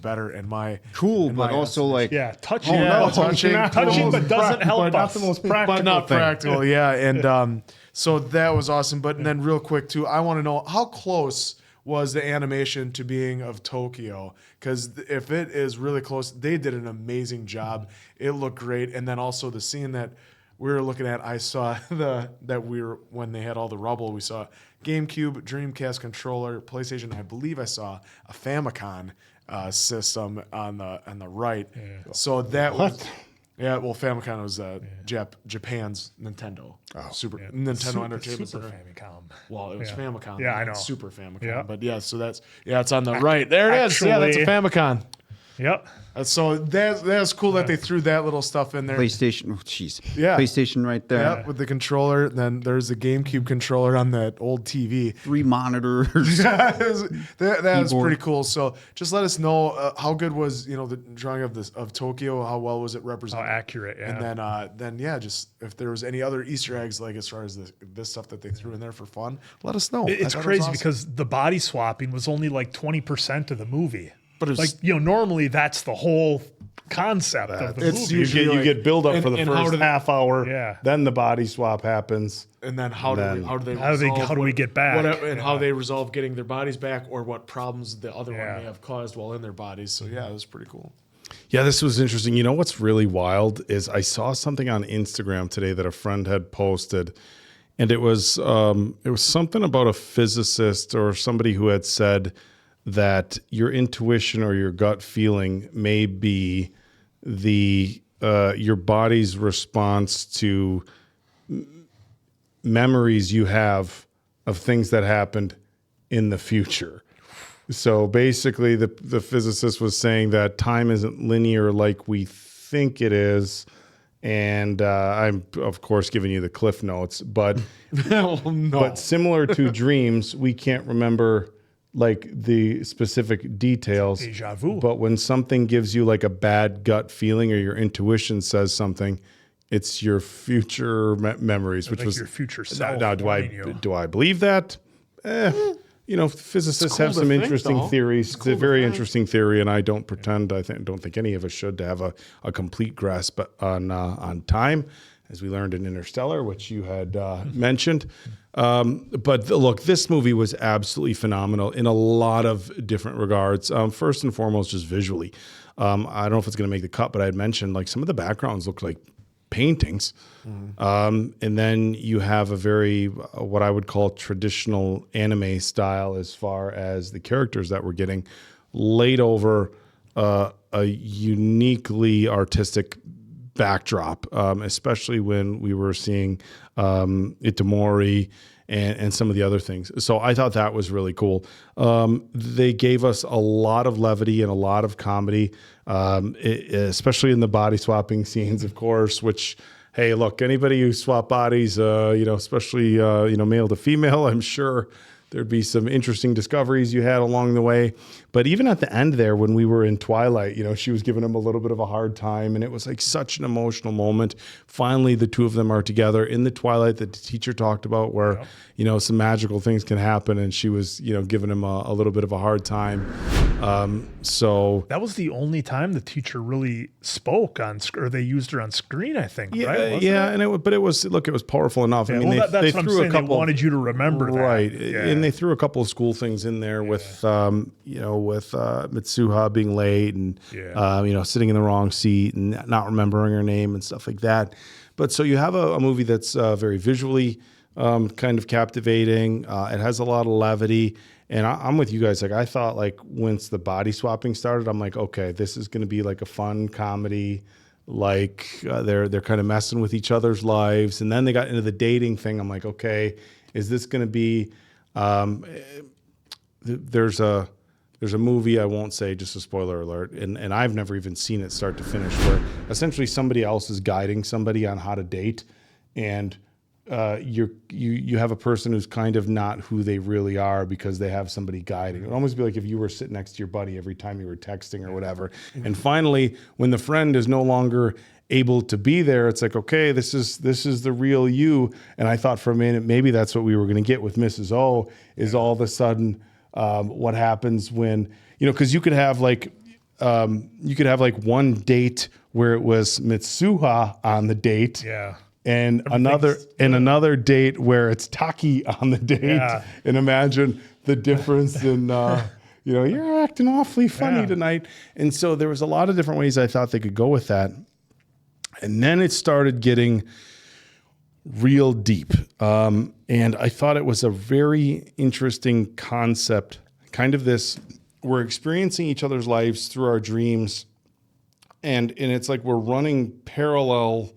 better in my but also like touching. Touching, but doesn't help us. Not the most practical, but not practical. And so that was awesome. But then real quick too, I want to know how close was the animation to being of Tokyo? Because if it is really close, they did an amazing job. It looked great, and then also the scene that we were looking at, I saw when they had all the rubble, we saw GameCube, Dreamcast controller, PlayStation. I believe I saw a Famicom system on the right. Yeah. So that was Famicom was Japan's Nintendo. Nintendo Entertainment Super Center. Famicom. Well, it was Famicom. Yeah, I know. Super Famicom. Yeah. But so that's it's on the right. There it is. Yeah, that's a Famicom. Yep. So that's cool that they threw that little stuff in there. PlayStation, PlayStation right there. Yeah, with the controller. Then there's the GameCube controller on that old TV. 3 monitors. that was pretty cool. So just let us know how good was the drawing of Tokyo. How well was it represented? How accurate. Yeah. And then just if there was any other Easter eggs, like as far as this stuff that they threw in there for fun, let us know. It's crazy because the body swapping was only like 20% of the movie. But it was, normally that's the whole concept of the movie. You get build up for the first half hour. Yeah. Then the body swap happens. And then how do we get back? How they resolve getting their bodies back, or what problems the other one may have caused while in their bodies. So it was pretty cool. Yeah, this was interesting. You know what's really wild is I saw something on Instagram today that a friend had posted, and it was something about a physicist or somebody who had said that your intuition or your gut feeling may be your body's response to memories you have of things that happened in the future. So basically, the physicist was saying that time isn't linear like we think it is. And I'm, of course, giving you the cliff notes. But, but similar to dreams, we can't remember like the specific details. Deja vu. But when something gives you like a bad gut feeling or your intuition says something, it's your future memories, which like was your future self. Now, do I believe that? Physicists cool have to some think, interesting though. theories. It's a very interesting theory, and I don't pretend. Don't think any of us should to have a complete grasp on time, as we learned in Interstellar, which you had mentioned. But look, this movie was absolutely phenomenal in a lot of different regards. First and foremost, just visually. I don't know if it's going to make the cut, but I had mentioned like some of the backgrounds looked like paintings. And then you have a very, what I would call traditional anime style as far as the characters that we're getting laid over a uniquely artistic backdrop, especially when we were seeing Itamori and some of the other things. So I thought that was really cool. They gave us a lot of levity and a lot of comedy, especially in the body swapping scenes, of course, which, hey, look, anybody who swap bodies, especially, male to female, I'm sure there'd be some interesting discoveries you had along the way. But even at the end there, when we were in Twilight, she was giving him a little bit of a hard time, and it was like such an emotional moment. Finally, the two of them are together in the Twilight that the teacher talked about, where, some magical things can happen, and she was, giving him a little bit of a hard time. So that was the only time the teacher really spoke or they used her on screen, I think, yeah, right? Yeah, it was powerful enough. I mean, that's they what I'm threw saying. a couple. They wanted you to remember that. Right. Yeah. And they threw a couple of school things in there with Mitsuha being late and, sitting in the wrong seat and not remembering her name and stuff like that. But so you have a movie that's very visually kind of captivating. It has a lot of levity. And I'm with you guys. Like, I thought, like, once the body swapping started, I'm like, okay, this is going to be like a fun comedy. Like, they're kind of messing with each other's lives. And then they got into the dating thing. I'm like, okay, is this going to be... There's a movie, I won't say, just a spoiler alert, and I've never even seen it start to finish, where essentially somebody else is guiding somebody on how to date, and you have a person who's kind of not who they really are because they have somebody guiding. It would almost be like if you were sitting next to your buddy every time you were texting or whatever. And finally, when the friend is no longer able to be there, it's like, okay, this is the real you. And I thought for a minute, maybe that's what we were going to get with Mrs. O, is all of a sudden what happens when, because you could have like one date where it was Mitsuha on the date. Yeah. And another date where it's Taki on the date. Yeah. And imagine the difference in, you're acting awfully funny tonight. And so there was a lot of different ways I thought they could go with that. And then it started getting real deep. And I thought it was a very interesting concept. Kind of this, we're experiencing each other's lives through our dreams. And it's like we're running parallel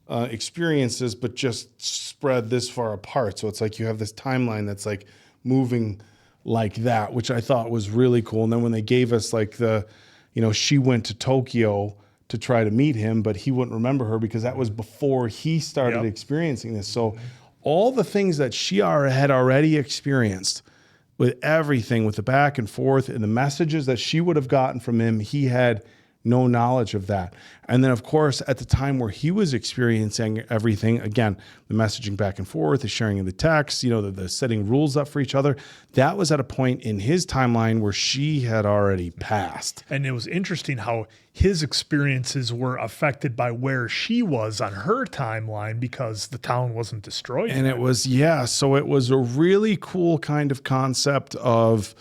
experiences, but just spread this far apart. So it's like you have this timeline that's like moving like that, which I thought was really cool. And then when they gave us like she went to Tokyo to try to meet him, but he wouldn't remember her because that was before he started experiencing this. So all the things that she had already experienced with everything, with the back and forth and the messages that she would have gotten from him, he had no knowledge of that. And then, of course, at the time where he was experiencing everything, again, the messaging back and forth, the sharing of the text, the setting rules up for each other, that was at a point in his timeline where she had already passed. And it was interesting how his experiences were affected by where she was on her timeline because the town wasn't destroyed. And it was, so it was a really cool kind of concept of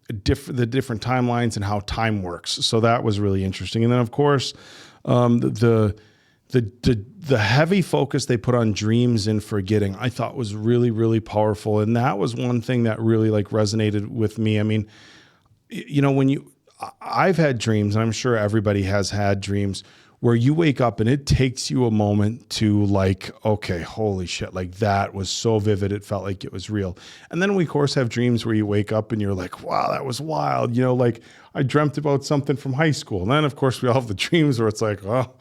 the different timelines and how time works. So that was really interesting. And then, of course, the heavy focus they put on dreams and forgetting, I thought was really, really powerful. And that was one thing that really resonated with me. I mean, I've had dreams, and I'm sure everybody has had dreams where you wake up and it takes you a moment to like, okay, holy shit, like that was so vivid. It felt like it was real. And then we of course have dreams where you wake up and you're like, wow, that was wild. You know, like I dreamt about something from high school. And then of course we all have the dreams where it's like, oh,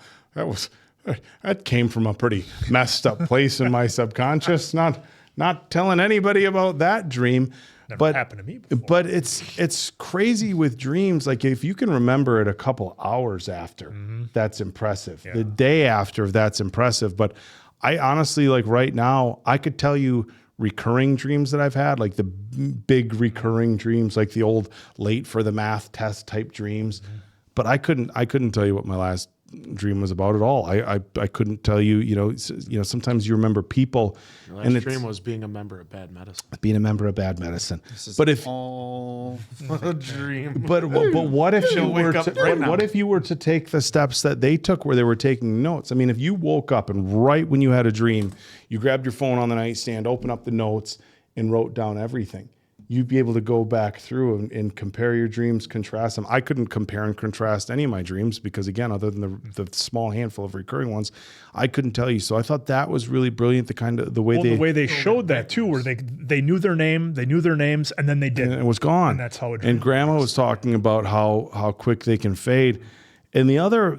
that came from a pretty messed up place in my subconscious. Not telling anybody about that dream. Never happened to me before. But it's crazy with dreams. Like if you can remember it a couple hours after, that's impressive. Yeah. The day after, that's impressive. But I honestly, like right now, I could tell you recurring dreams that I've had, like the big recurring dreams, like the old late for the math test type dreams. But I couldn't tell you what my last dream was about at all. I couldn't tell you. You know, sometimes you remember people. Your last dream was being a member of Bad Medicine. Being a member of Bad Medicine. But if all a dream. But what if you were wake up to, right now. what if you were to take the steps that they took where they were taking notes? I mean, if you woke up and right when you had a dream, you grabbed your phone on the nightstand, open up the notes, and wrote down everything, you'd be able to go back through and compare your dreams, contrast them. I couldn't compare and contrast any of my dreams because, again, other than the small handful of recurring ones, I couldn't tell you. So I thought that was really brilliant. The way they showed that too, where they knew their name, they knew their names, and then they did. And it was gone. And that's how it. And Grandma was talking about how quick they can fade. And the other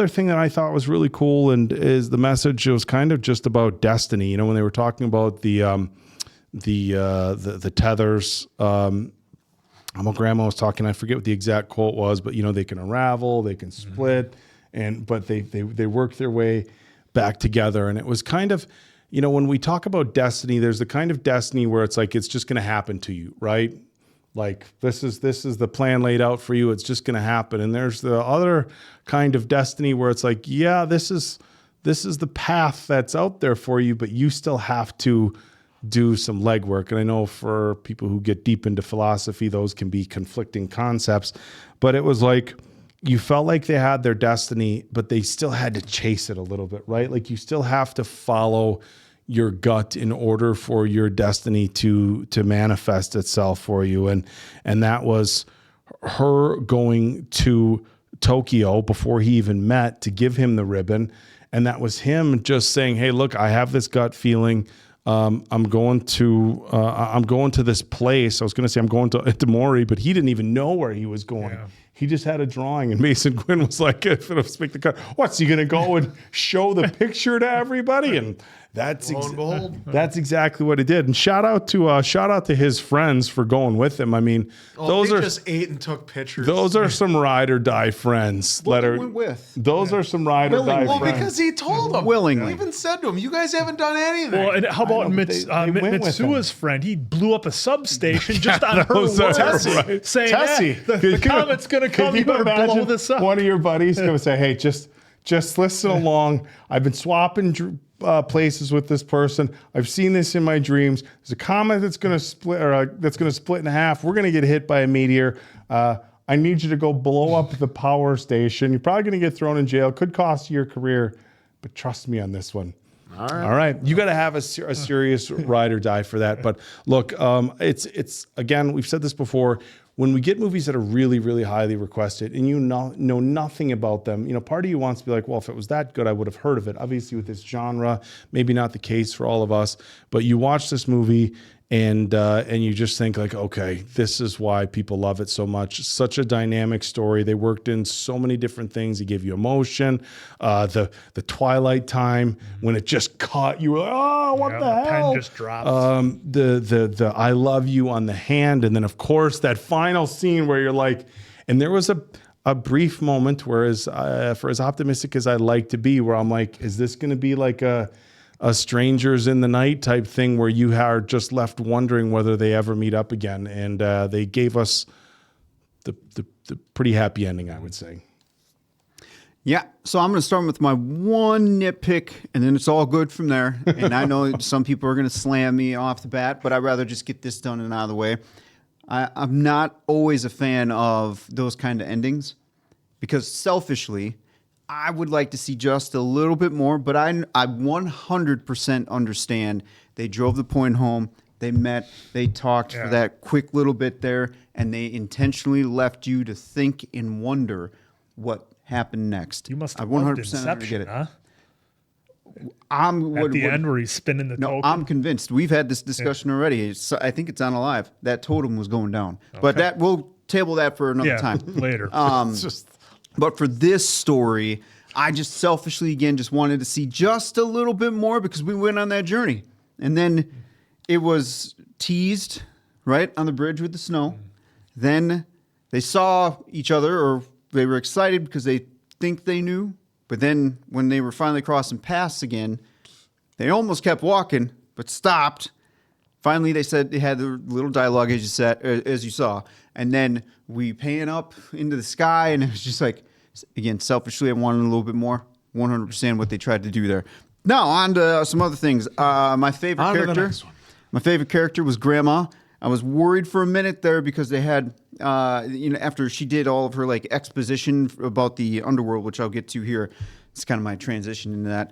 thing that I thought was really cool and is the message. It was kind of just about destiny. You know, when they were talking about the tethers. My grandma was talking. I forget what the exact quote was, but you know, they can unravel, they can split, but they work their way back together. And it was kind of, you know, when we talk about destiny, there's the kind of destiny where it's like it's just going to happen to you, right? Like this is the plan laid out for you. It's just going to happen. And there's the other kind of destiny where it's like, yeah, this is the path that's out there for you, but you still have to do some legwork. And I know for people who get deep into philosophy, those can be conflicting concepts, but it was like, you felt like they had their destiny, but they still had to chase it a little bit, right? Like you still have to follow your gut in order for your destiny to manifest itself for you. And that was her going to Tokyo before he even met to give him the ribbon. And that was him just saying, hey, look, I have this gut feeling. I'm going to this place. I was going to say I'm going to Mori, but he didn't even know where he was going. Yeah. He just had a drawing, and Mason Quinn was like, "If it'll speak the cut, what's he going to go and show the picture to everybody?" And that's exactly what he did. And shout out to his friends for going with him. I mean, they just ate and took pictures. Those are some ride or die friends. Those are some ride or die friends. Well, because he told them willingly. He even said to him, "You guys haven't done anything." Well, and how about Mitsua's friend? He blew up a substation just on her words, right. saying, Tessie, the comet's going to come. You better blow this up. One of your buddies going to say, "Hey, just listen along. I've been swapping places with this person. I've seen this in my dreams. There's a comet that's going to split, or that's going to split in half. We're going to get hit by a meteor. I need you to go blow up the power station. You're probably going to get thrown in jail. Could cost you your career, but trust me on this one." All right. You got to have a serious ride or die for that. But look, it's again, we've said this before. When we get movies that are really, really highly requested and you know nothing about them, you know, part of you wants to be like, well, if it was that good, I would have heard of it. Obviously, with this genre, maybe not the case for all of us, but you watch this movie and you just think like, okay, this is why people love it so much. Such a dynamic story. They worked in so many different things. They gave you emotion. The Twilight time when it just caught you, were like, oh, what the hell? Pen just dropped. The I love you on the hand, and then of course that final scene where you're like, and there was a brief moment where, for as optimistic as I'd like to be, where I'm like, is this going to be like a strangers in the night type thing where you are just left wondering whether they ever meet up again? And they gave us the pretty happy ending, I would say. Yeah, so I'm going to start with my one nitpick, and then it's all good from there. And I know some people are going to slam me off the bat, but I'd rather just get this done and out of the way. I'm not always a fan of those kind of endings because selfishly, I would like to see just a little bit more, but I 100% understand they drove the point home, they met, they talked for that quick little bit there, and they intentionally left you to think and wonder what happen next. You must I have loved 100% Inception, get it. huh? At the end where he's spinning the token. I'm convinced. We've had this discussion already. I think it's on Alive. That totem was going down. But that we'll table that for another time. Later. But for this story, I just selfishly, again, just wanted to see just a little bit more because we went on that journey. And then it was teased, right, on the bridge with the snow. Then they saw each other, or they were excited because they think they knew. But then when they were finally crossing paths again, they almost kept walking, but stopped. Finally, they said they had the little dialogue as you saw. And then we pan up into the sky, and it was just like, again, selfishly, I wanted a little bit more. 100% what they tried to do there. Now, on to some other things. My favorite character was Grandma. I was worried for a minute there because they had, after she did all of her like exposition about the underworld, which I'll get to here. It's kind of my transition into that.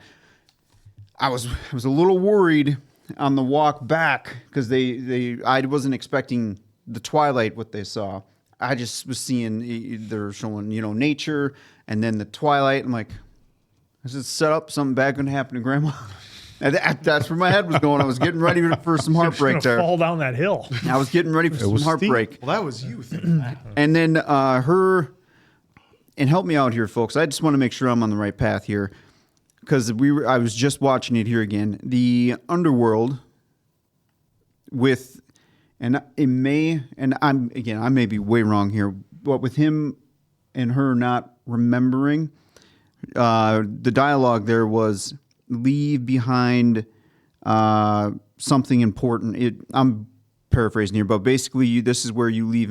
I was a little worried on the walk back because I wasn't expecting the Twilight what they saw. I just was seeing they're showing nature and then the Twilight. I'm like, is it set up something bad going to happen to Grandma? And that's where my head was going. I was getting ready for some heartbreak there. Fall down that hill. I was getting ready for some heartbreak. Well, that was you thinking that. And then and help me out here, folks. I just want to make sure I'm on the right path here because I was just watching it here again. The underworld I may be way wrong here, but with him and her not remembering, the dialogue there was leave behind something important. I'm paraphrasing here, but basically this is where you leave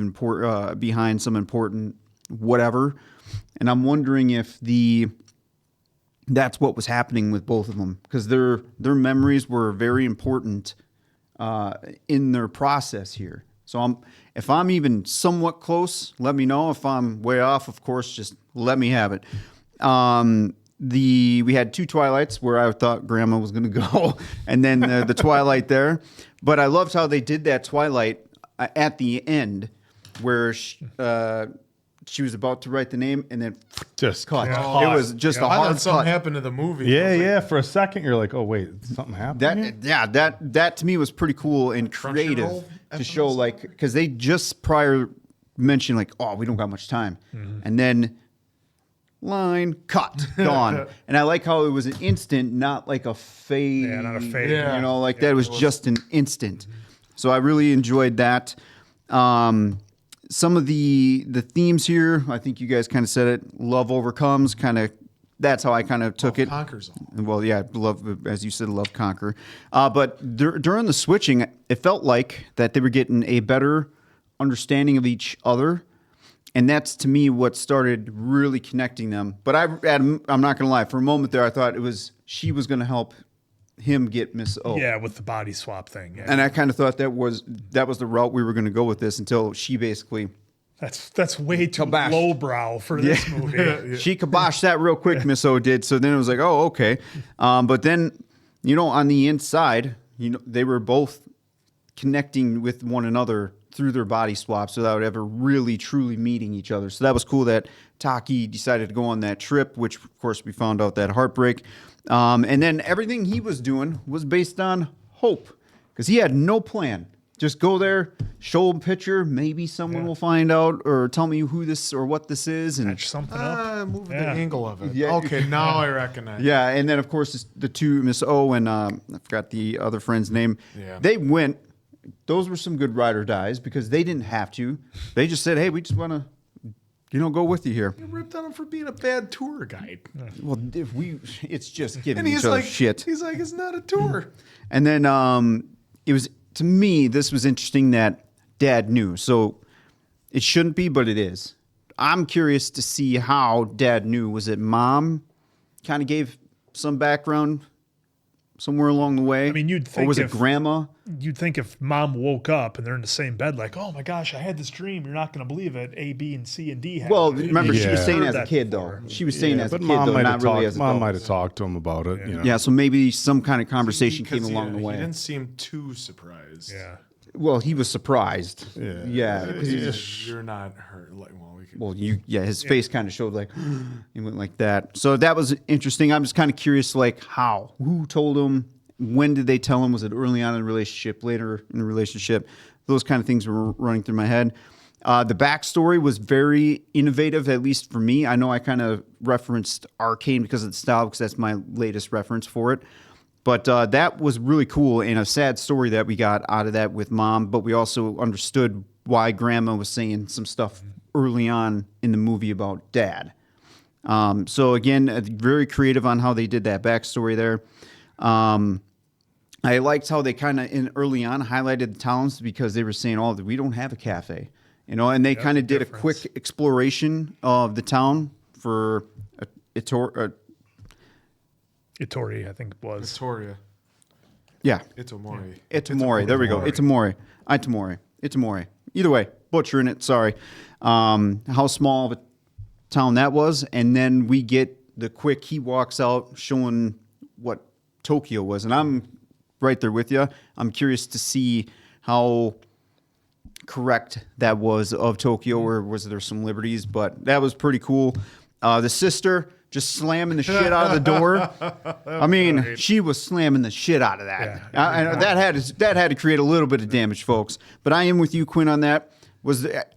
behind some important whatever. And I'm wondering if that's what was happening with both of them because their memories were very important in their process here. So if I'm even somewhat close, let me know. If I'm way off, of course, just let me have it. We had two Twilights where I thought Grandma was going to go, and then the Twilight there. But I loved how they did that Twilight at the end, where she was about to write the name, and then just cut. Yeah. It was just a I hard thought something cut. happened to the movie. Yeah. For a second, you're like, oh wait, something happened. That to me was pretty cool and creative to show, like, because they just prior mentioned like, oh, we don't got much time, and then. Line cut, gone. And I like how it was an instant, not like a fade. Yeah, not a fade. That. It was just an instant. So I really enjoyed that. Some of the themes here, I think you guys kind of said it. Love overcomes, kind of. That's how I kind of took it. Conquers all. Well, yeah, love, as you said, love conquer. But during the switching, it felt like that they were getting a better understanding of each other. And that's, to me, what started really connecting them. But I'm not going to lie. For a moment there, I thought she was going to help him get Miss O. Yeah, with the body swap thing. Yeah. And I kind of thought that was the route we were going to go with this until she basically... That's way too lowbrow for this movie. She kiboshed that real quick, Miss O did. So then it was like, oh, okay. But then, on the inside, they were both connecting with one another through their body swaps without ever really truly meeting each other. So that was cool that Taki decided to go on that trip, which of course we found out that heartbreak. And then everything he was doing was based on hope because he had no plan. Just go there, show a picture, maybe someone will find out or tell me who this or what this is. And patch something up. Move the angle of it. Yeah. Okay, now I recognize. Yeah, and then of course the two, Miss O and I forgot the other friend's name. Yeah. They went. Those were some good ride or dies because they didn't have to. They just said, hey, we just want to, go with you here. You ripped on him for being a bad tour guide. Well, it's just giving and each other shit. He's like, it's not a tour. And then it was, to me, this was interesting that Dad knew. So it shouldn't be, but it is. I'm curious to see how Dad knew. Was it Mom kind of gave some background somewhere along the way? I mean, you'd think, or was it Grandma? You'd think if Mom woke up and they're in the same bed, like, oh my gosh, I had this dream. You're not going to believe it. A, B, and C, and D happened. Well, remember, she was saying as a kid, though. She was saying as a kid, though, not really as a Mom might have talked to him about it. Yeah, so maybe some kind of conversation came along the way. He didn't seem too surprised. Yeah. Well, he was surprised. Yeah. Yeah. You're not hurt. Like, well, well, his face kind of showed like, he went like that. So that was interesting. I'm just kind of curious, like who told him, when did they tell him? Was it early on in the relationship, later in the relationship? Those kind of things were running through my head. The backstory was very innovative, at least for me. I know I kind of referenced Arcane because of the style, because that's my latest reference for it. But that was really cool, and a sad story that we got out of that with Mom. But we also understood why Grandma was saying some stuff early on in the movie about Dad. So again, very creative on how they did that backstory there. I liked how they kind of early on highlighted the towns, because they were saying, "Oh, we don't have a cafe," and they kind of did a quick exploration of the town for Itori, I think it was. Victoria. Yeah. Itomori. Itomori. There we go. Itomori. Either way, butchering it. Sorry. How small of a town that was, and then we get the quick. He walks out showing what Tokyo was, and I'm right there with you. I'm curious to see how correct that was of Tokyo, or was there some liberties, but that was pretty cool. The sister just slamming the shit out of the door. I mean, she was slamming the shit out of that. Yeah. That had to create a little bit of damage, folks. But I am with you, Quinn, on that.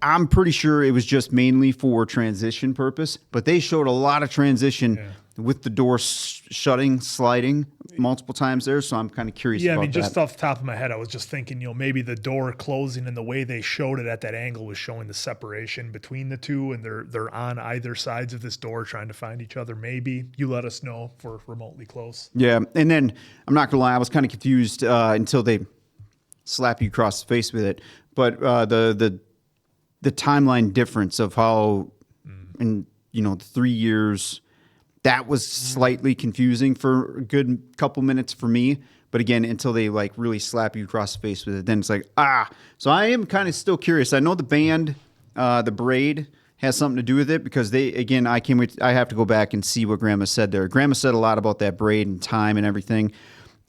I'm pretty sure it was just mainly for transition purpose, but they showed a lot of transition with the door shutting, sliding multiple times there. So I'm kind of curious about that. Yeah, I mean, just off the top of my head, I was just thinking, maybe the door closing and the way they showed it at that angle was showing the separation between the two, and they're on either sides of this door trying to find each other. Maybe you let us know if we're remotely close. Yeah, and then I'm not gonna lie, I was kind of confused until they slap you across the face with it. But the timeline difference of how in the 3 years. That was slightly confusing for a good couple minutes for me. But again, until they like really slap you across the face with it, then it's like, So I am kind of still curious. I know the band, the braid, has something to do with it, because I have to go back and see what Grandma said there. Grandma said a lot about that braid and time and everything.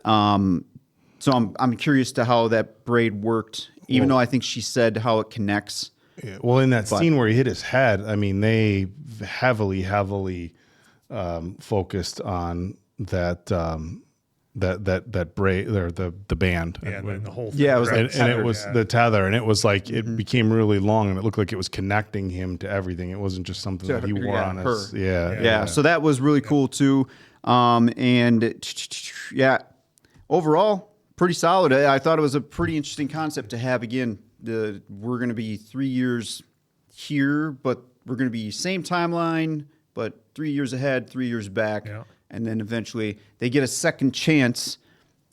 So I'm curious to how that braid worked, even though I think she said how it connects. Yeah. Well, in that scene where he hit his head, I mean, they heavily focused on that braid or the band. Yeah, and the whole thing. Yeah, it was and it was the tether, and it was like it became really long, and it looked like it was connecting him to everything. It wasn't just something that he wore on his. Yeah. So that was really cool too. And overall, pretty solid. I thought it was a pretty interesting concept to have. Again, we're going to be 3 years here, but we're going to be same timeline, but 3 years ahead, 3 years back. Yeah. And then eventually they get a second chance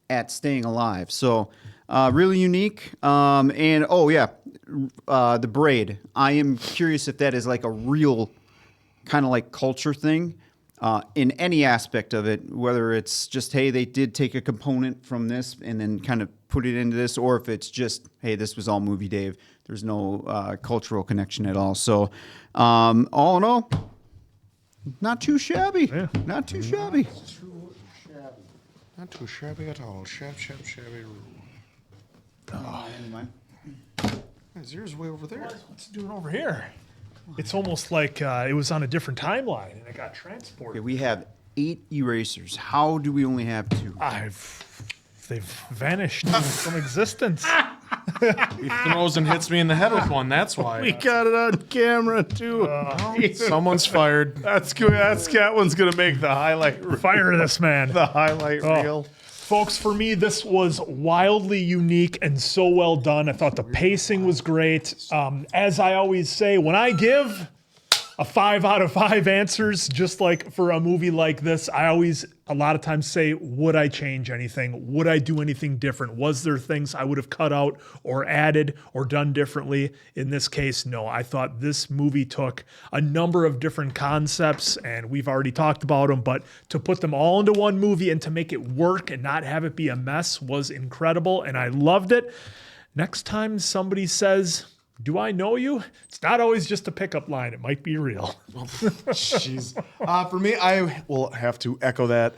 at staying alive. So really unique. The braid. I am curious if that is like a real kind of like culture thing in any aspect of it, whether it's just, hey, they did take a component from this and then kind of put it into this, or if it's just, hey, this was all movie Dave. There's no cultural connection at all. So all in all, not too shabby. Yeah. Not too shabby. Not too shabby at all. Shabby. Is yours way over there? What's it doing over here? It's almost like it was on a different timeline and it got transported. Okay, we have 8 erasers. How do we only have 2? They've vanished from existence. He throws and hits me in the head with one. That's why. We got it on camera too. Someone's fired. That's good. That one's gonna make the highlight. Fire this man. The highlight reel. Folks, for me, this was wildly unique and so well done. I thought the pacing was great. As I always say, when I give a 5 out of 5 answers, just like for a movie like this, I always, a lot of times say, would I change anything? Would I do anything different? Was there things I would have cut out or added or done differently? In this case, no. I thought this movie took a number of different concepts, and we've already talked about them, but to put them all into one movie and to make it work and not have it be a mess was incredible, and I loved it. Next time somebody says, do I know you? It's not always just a pickup line. It might be real. Jeez. For me, I will have to echo that.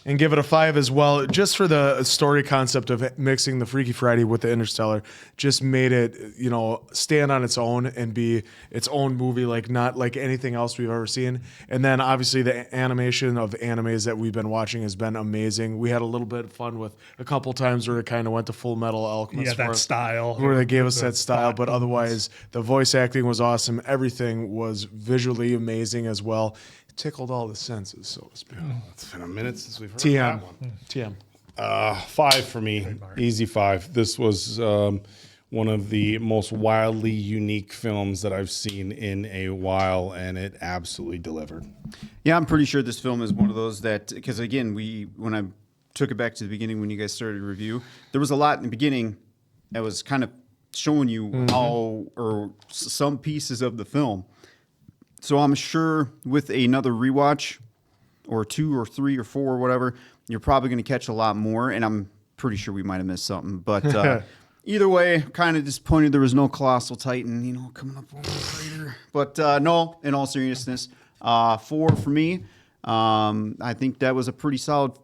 and give it a 5 as well, just for the story concept of mixing the Freaky Friday with the Interstellar. Just made it, you know, stand on its own and be its own movie, like not like anything else we've ever seen. And then obviously the animation of the animes that we've been watching has been amazing. We had a little bit of fun with a couple times where it kind of went to Full Metal Alchemist. Yeah, that style. Where they gave us that style, but otherwise the voice acting was awesome. Everything was visually amazing as well. It tickled all the senses, so to speak. It's been a minute since we've heard TM. that one. TM. 5 for me. Easy 5. This was one of the most wildly unique films that I've seen in a while, and it absolutely delivered. Yeah, I'm pretty sure this film is one of those that, because again, when I took it back to the beginning when you guys started the review, there was a lot in the beginning that was kind of showing you how, or some pieces of the film. So I'm sure with another rewatch, or 2 or 3 or 4 or whatever, you're probably going to catch a lot more, and I'm pretty sure we might have missed something. But either way, kind of disappointed there was no Colossal Titan, you know, coming up over the crater. But no, in all seriousness, 4 for me. I think that was a pretty solid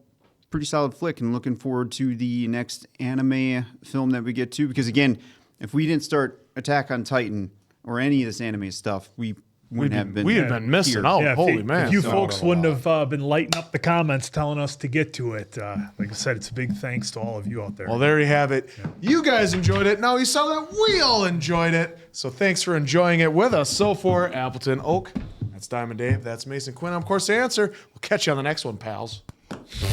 flick, and looking forward to the next anime film that we get to. Because again, if we didn't start Attack on Titan or any of this anime stuff, we wouldn't have been. We had been missing out. Yeah, Holy man! If you folks wouldn't have been lighting up the comments telling us to get to it, like I said, it's a big thanks to all of you out there. Well, there you have it. Yeah. You guys enjoyed it. Now you saw that we all enjoyed it. So thanks for enjoying it with us. So for Appleton Oak, that's Diamond Dave. That's Mason Quinn. I'm, of course, the answer. We'll catch you on the next one, pals.